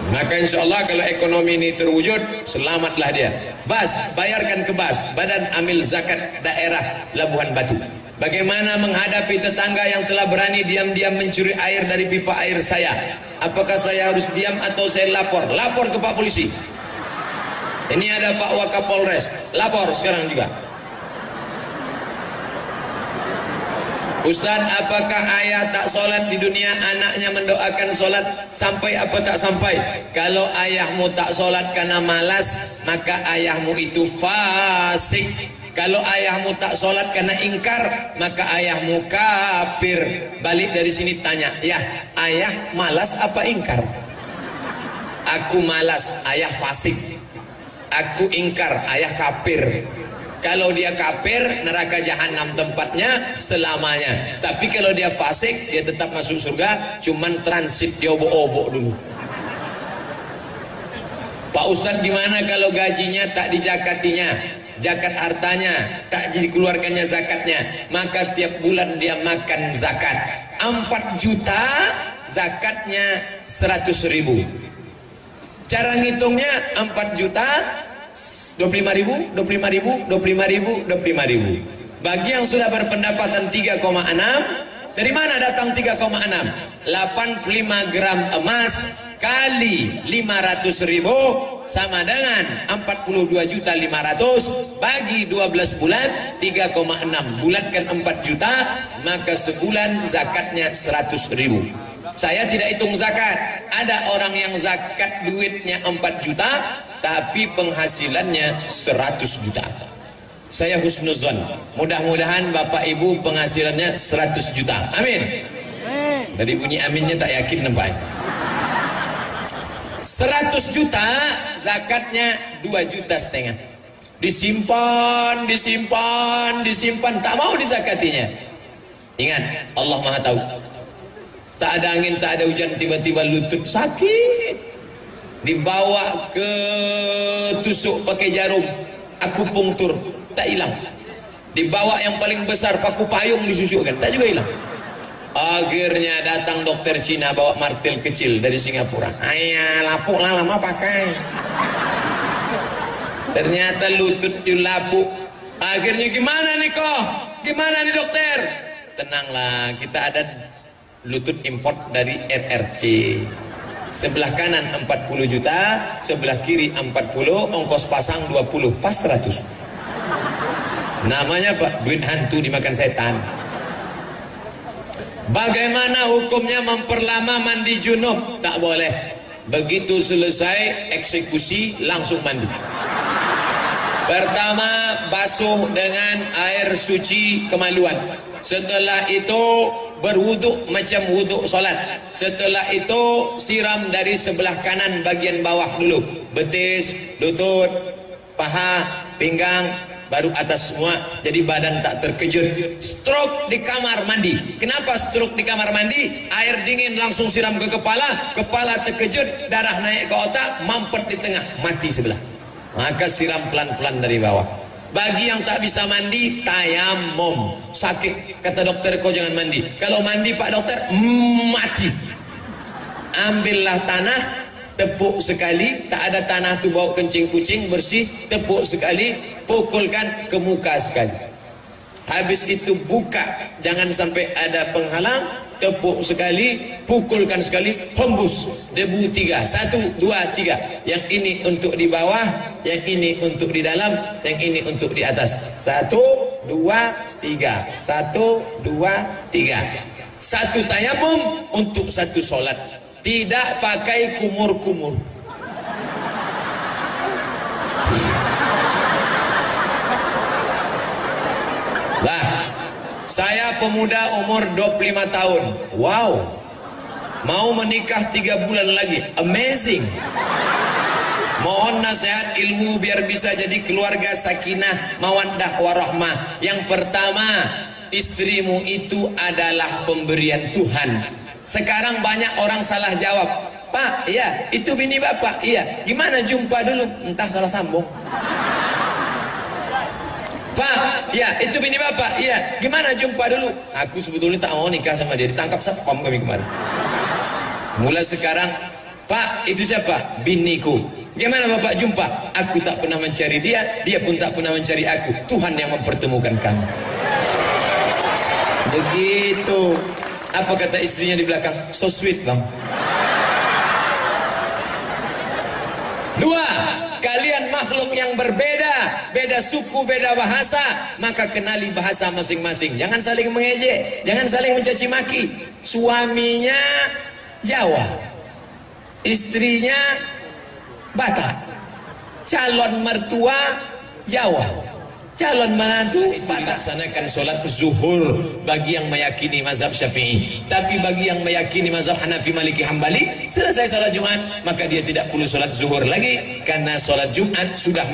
Maka insya Allah kalau ekonomi ini terwujud, selamatlah dia. BAS, bayarkan ke BAS, Badan Amil Zakat Daerah Labuhan Batu. Bagaimana menghadapi tetangga yang telah berani diam-diam mencuri air dari pipa air saya? Apakah saya harus diam atau saya lapor? Lapor ke Pak Polisi. Ini ada Pak Wakapolres, lapor sekarang juga. Ustaz, apakah ayah tak solat di dunia, anaknya mendoakan solat, sampai apa tak sampai? Kalau ayahmu tak solat karena malas, maka ayahmu itu fasik. Kalau ayahmu tak solat karena ingkar, maka ayahmu kafir. Balik dari sini tanya, ya ayah malas apa ingkar? Aku malas, ayah fasik. Aku ingkar, ayah kafir. Kalau dia kafir, neraka jahanam tempatnya selamanya. Tapi kalau dia fasik, dia tetap masuk surga, cuman transit dia obok-obok dulu. Pak Ustadz, gimana kalau gajinya tak dijakatinya, zakat hartanya tak dikeluarkannya zakatnya, maka tiap bulan dia makan zakat 4 juta, zakatnya 100.000. Cara ngitungnya 4 juta 25.000, 25.000, 25.000, 25.000. Bagi yang sudah berpendapatan 3,6, dari mana datang 3,6? 85 gram emas kali 500.000 sama dengan 42.500.000 bagi 12 bulan 3,6. Bulatkan 4 juta, maka sebulan zakatnya 100.000. Saya tidak hitung zakat. Ada orang yang zakat duitnya 4 juta tapi penghasilannya 100 juta. Saya husnuzon, mudah-mudahan Bapak Ibu penghasilannya 100 juta. Amin. Dari bunyi aminnya tak yakin nampak. 100 juta, zakatnya 2,5 juta. Disimpan, disimpan, disimpan, tak mau dizakatinya. Ingat, Allah Maha tahu. Tak ada angin, tak ada hujan, tiba-tiba lutut sakit, dibawa ke tusuk pakai jarum, akupunktur, tak hilang. Dibawa yang paling besar, paku payung disusukkan, tak juga hilang. Akhirnya datang dokter Cina bawa martil kecil dari Singapura. Ayah, lapuk lah lama pakai. Ternyata lutut dilapuk. Akhirnya gimana nih kok? Gimana nih dokter? Tenanglah, kita ada lutut import dari RRC. Sebelah kanan 40 juta, sebelah kiri 40, ongkos pasang 20, pas 100. Namanya Pak, duit hantu dimakan setan. Bagaimana hukumnya memperlama mandi junub? Tak boleh. Begitu selesai eksekusi langsung mandi. Pertama, basuh dengan air suci kemaluan. Setelah itu berwuduk macam wuduk solat. Setelah itu siram dari sebelah kanan bagian bawah dulu, betis, lutut, paha, pinggang, baru atas semua, jadi badan tak terkejut. Stroke di kamar mandi. Kenapa stroke di kamar mandi? Air dingin langsung siram ke kepala, kepala terkejut, darah naik ke otak, mampet di tengah, mati sebelah. Maka siram pelan-pelan dari bawah. Bagi yang tak bisa mandi, tayamum. Sakit, kata dokter, kau jangan mandi. Kalau mandi Pak Dokter, mati. Ambillah tanah, tepuk sekali, tak ada tanah tu bau kencing kucing, bersih, tepuk sekali, pukulkan ke muka sekali. Habis itu buka, jangan sampai ada penghalang, tepuk sekali, pukulkan sekali, hembus debu 3, 1, 2, 3. Yang ini untuk di bawah, yang ini untuk di dalam, yang ini untuk di atas. 1, 2, 3, 1, 2, 3. Satu tayamum untuk satu solat, tidak pakai kumur-kumur. Lah, saya pemuda umur 25 tahun. Wow. Mau menikah 3 bulan lagi. Amazing. Mohon nasihat ilmu biar bisa jadi keluarga sakinah, mawaddah, warahmah. Yang pertama, istrimu itu adalah pemberian Tuhan. Sekarang banyak orang salah jawab. Pak, iya, itu bini bapak. Iya, gimana jumpa dulu? Entah salah sambung. Pak, ya itu bini bapak. Iya, gimana jumpa dulu? Aku sebetulnya tak mau nikah sama dia, ditangkap satpam kami kemarin. Mulai sekarang, Pak, itu siapa? Biniku. Gimana bapak jumpa? Aku tak pernah mencari dia, dia pun tak pernah mencari aku. Tuhan yang mempertemukan kami. Begitu. Apa kata istrinya di belakang? So sweet bang. 2. kalian makhluk yang berbeda, beda suku, beda bahasa, maka kenali bahasa masing-masing. Jangan saling mengejek, jangan saling mencaci maki. Suaminya Jawa, istrinya Batak, calon mertua Jawa, calon menantu Batak. Laksanakan sholat zuhur bagi yang meyakini mazhab Syafi'i. Tapi bagi yang meyakini mazhab Hanafi, Maliki, Hambali, selesai sholat Jumat maka dia tidak perlu sholat zuhur lagi, karena sholat Jumat sudah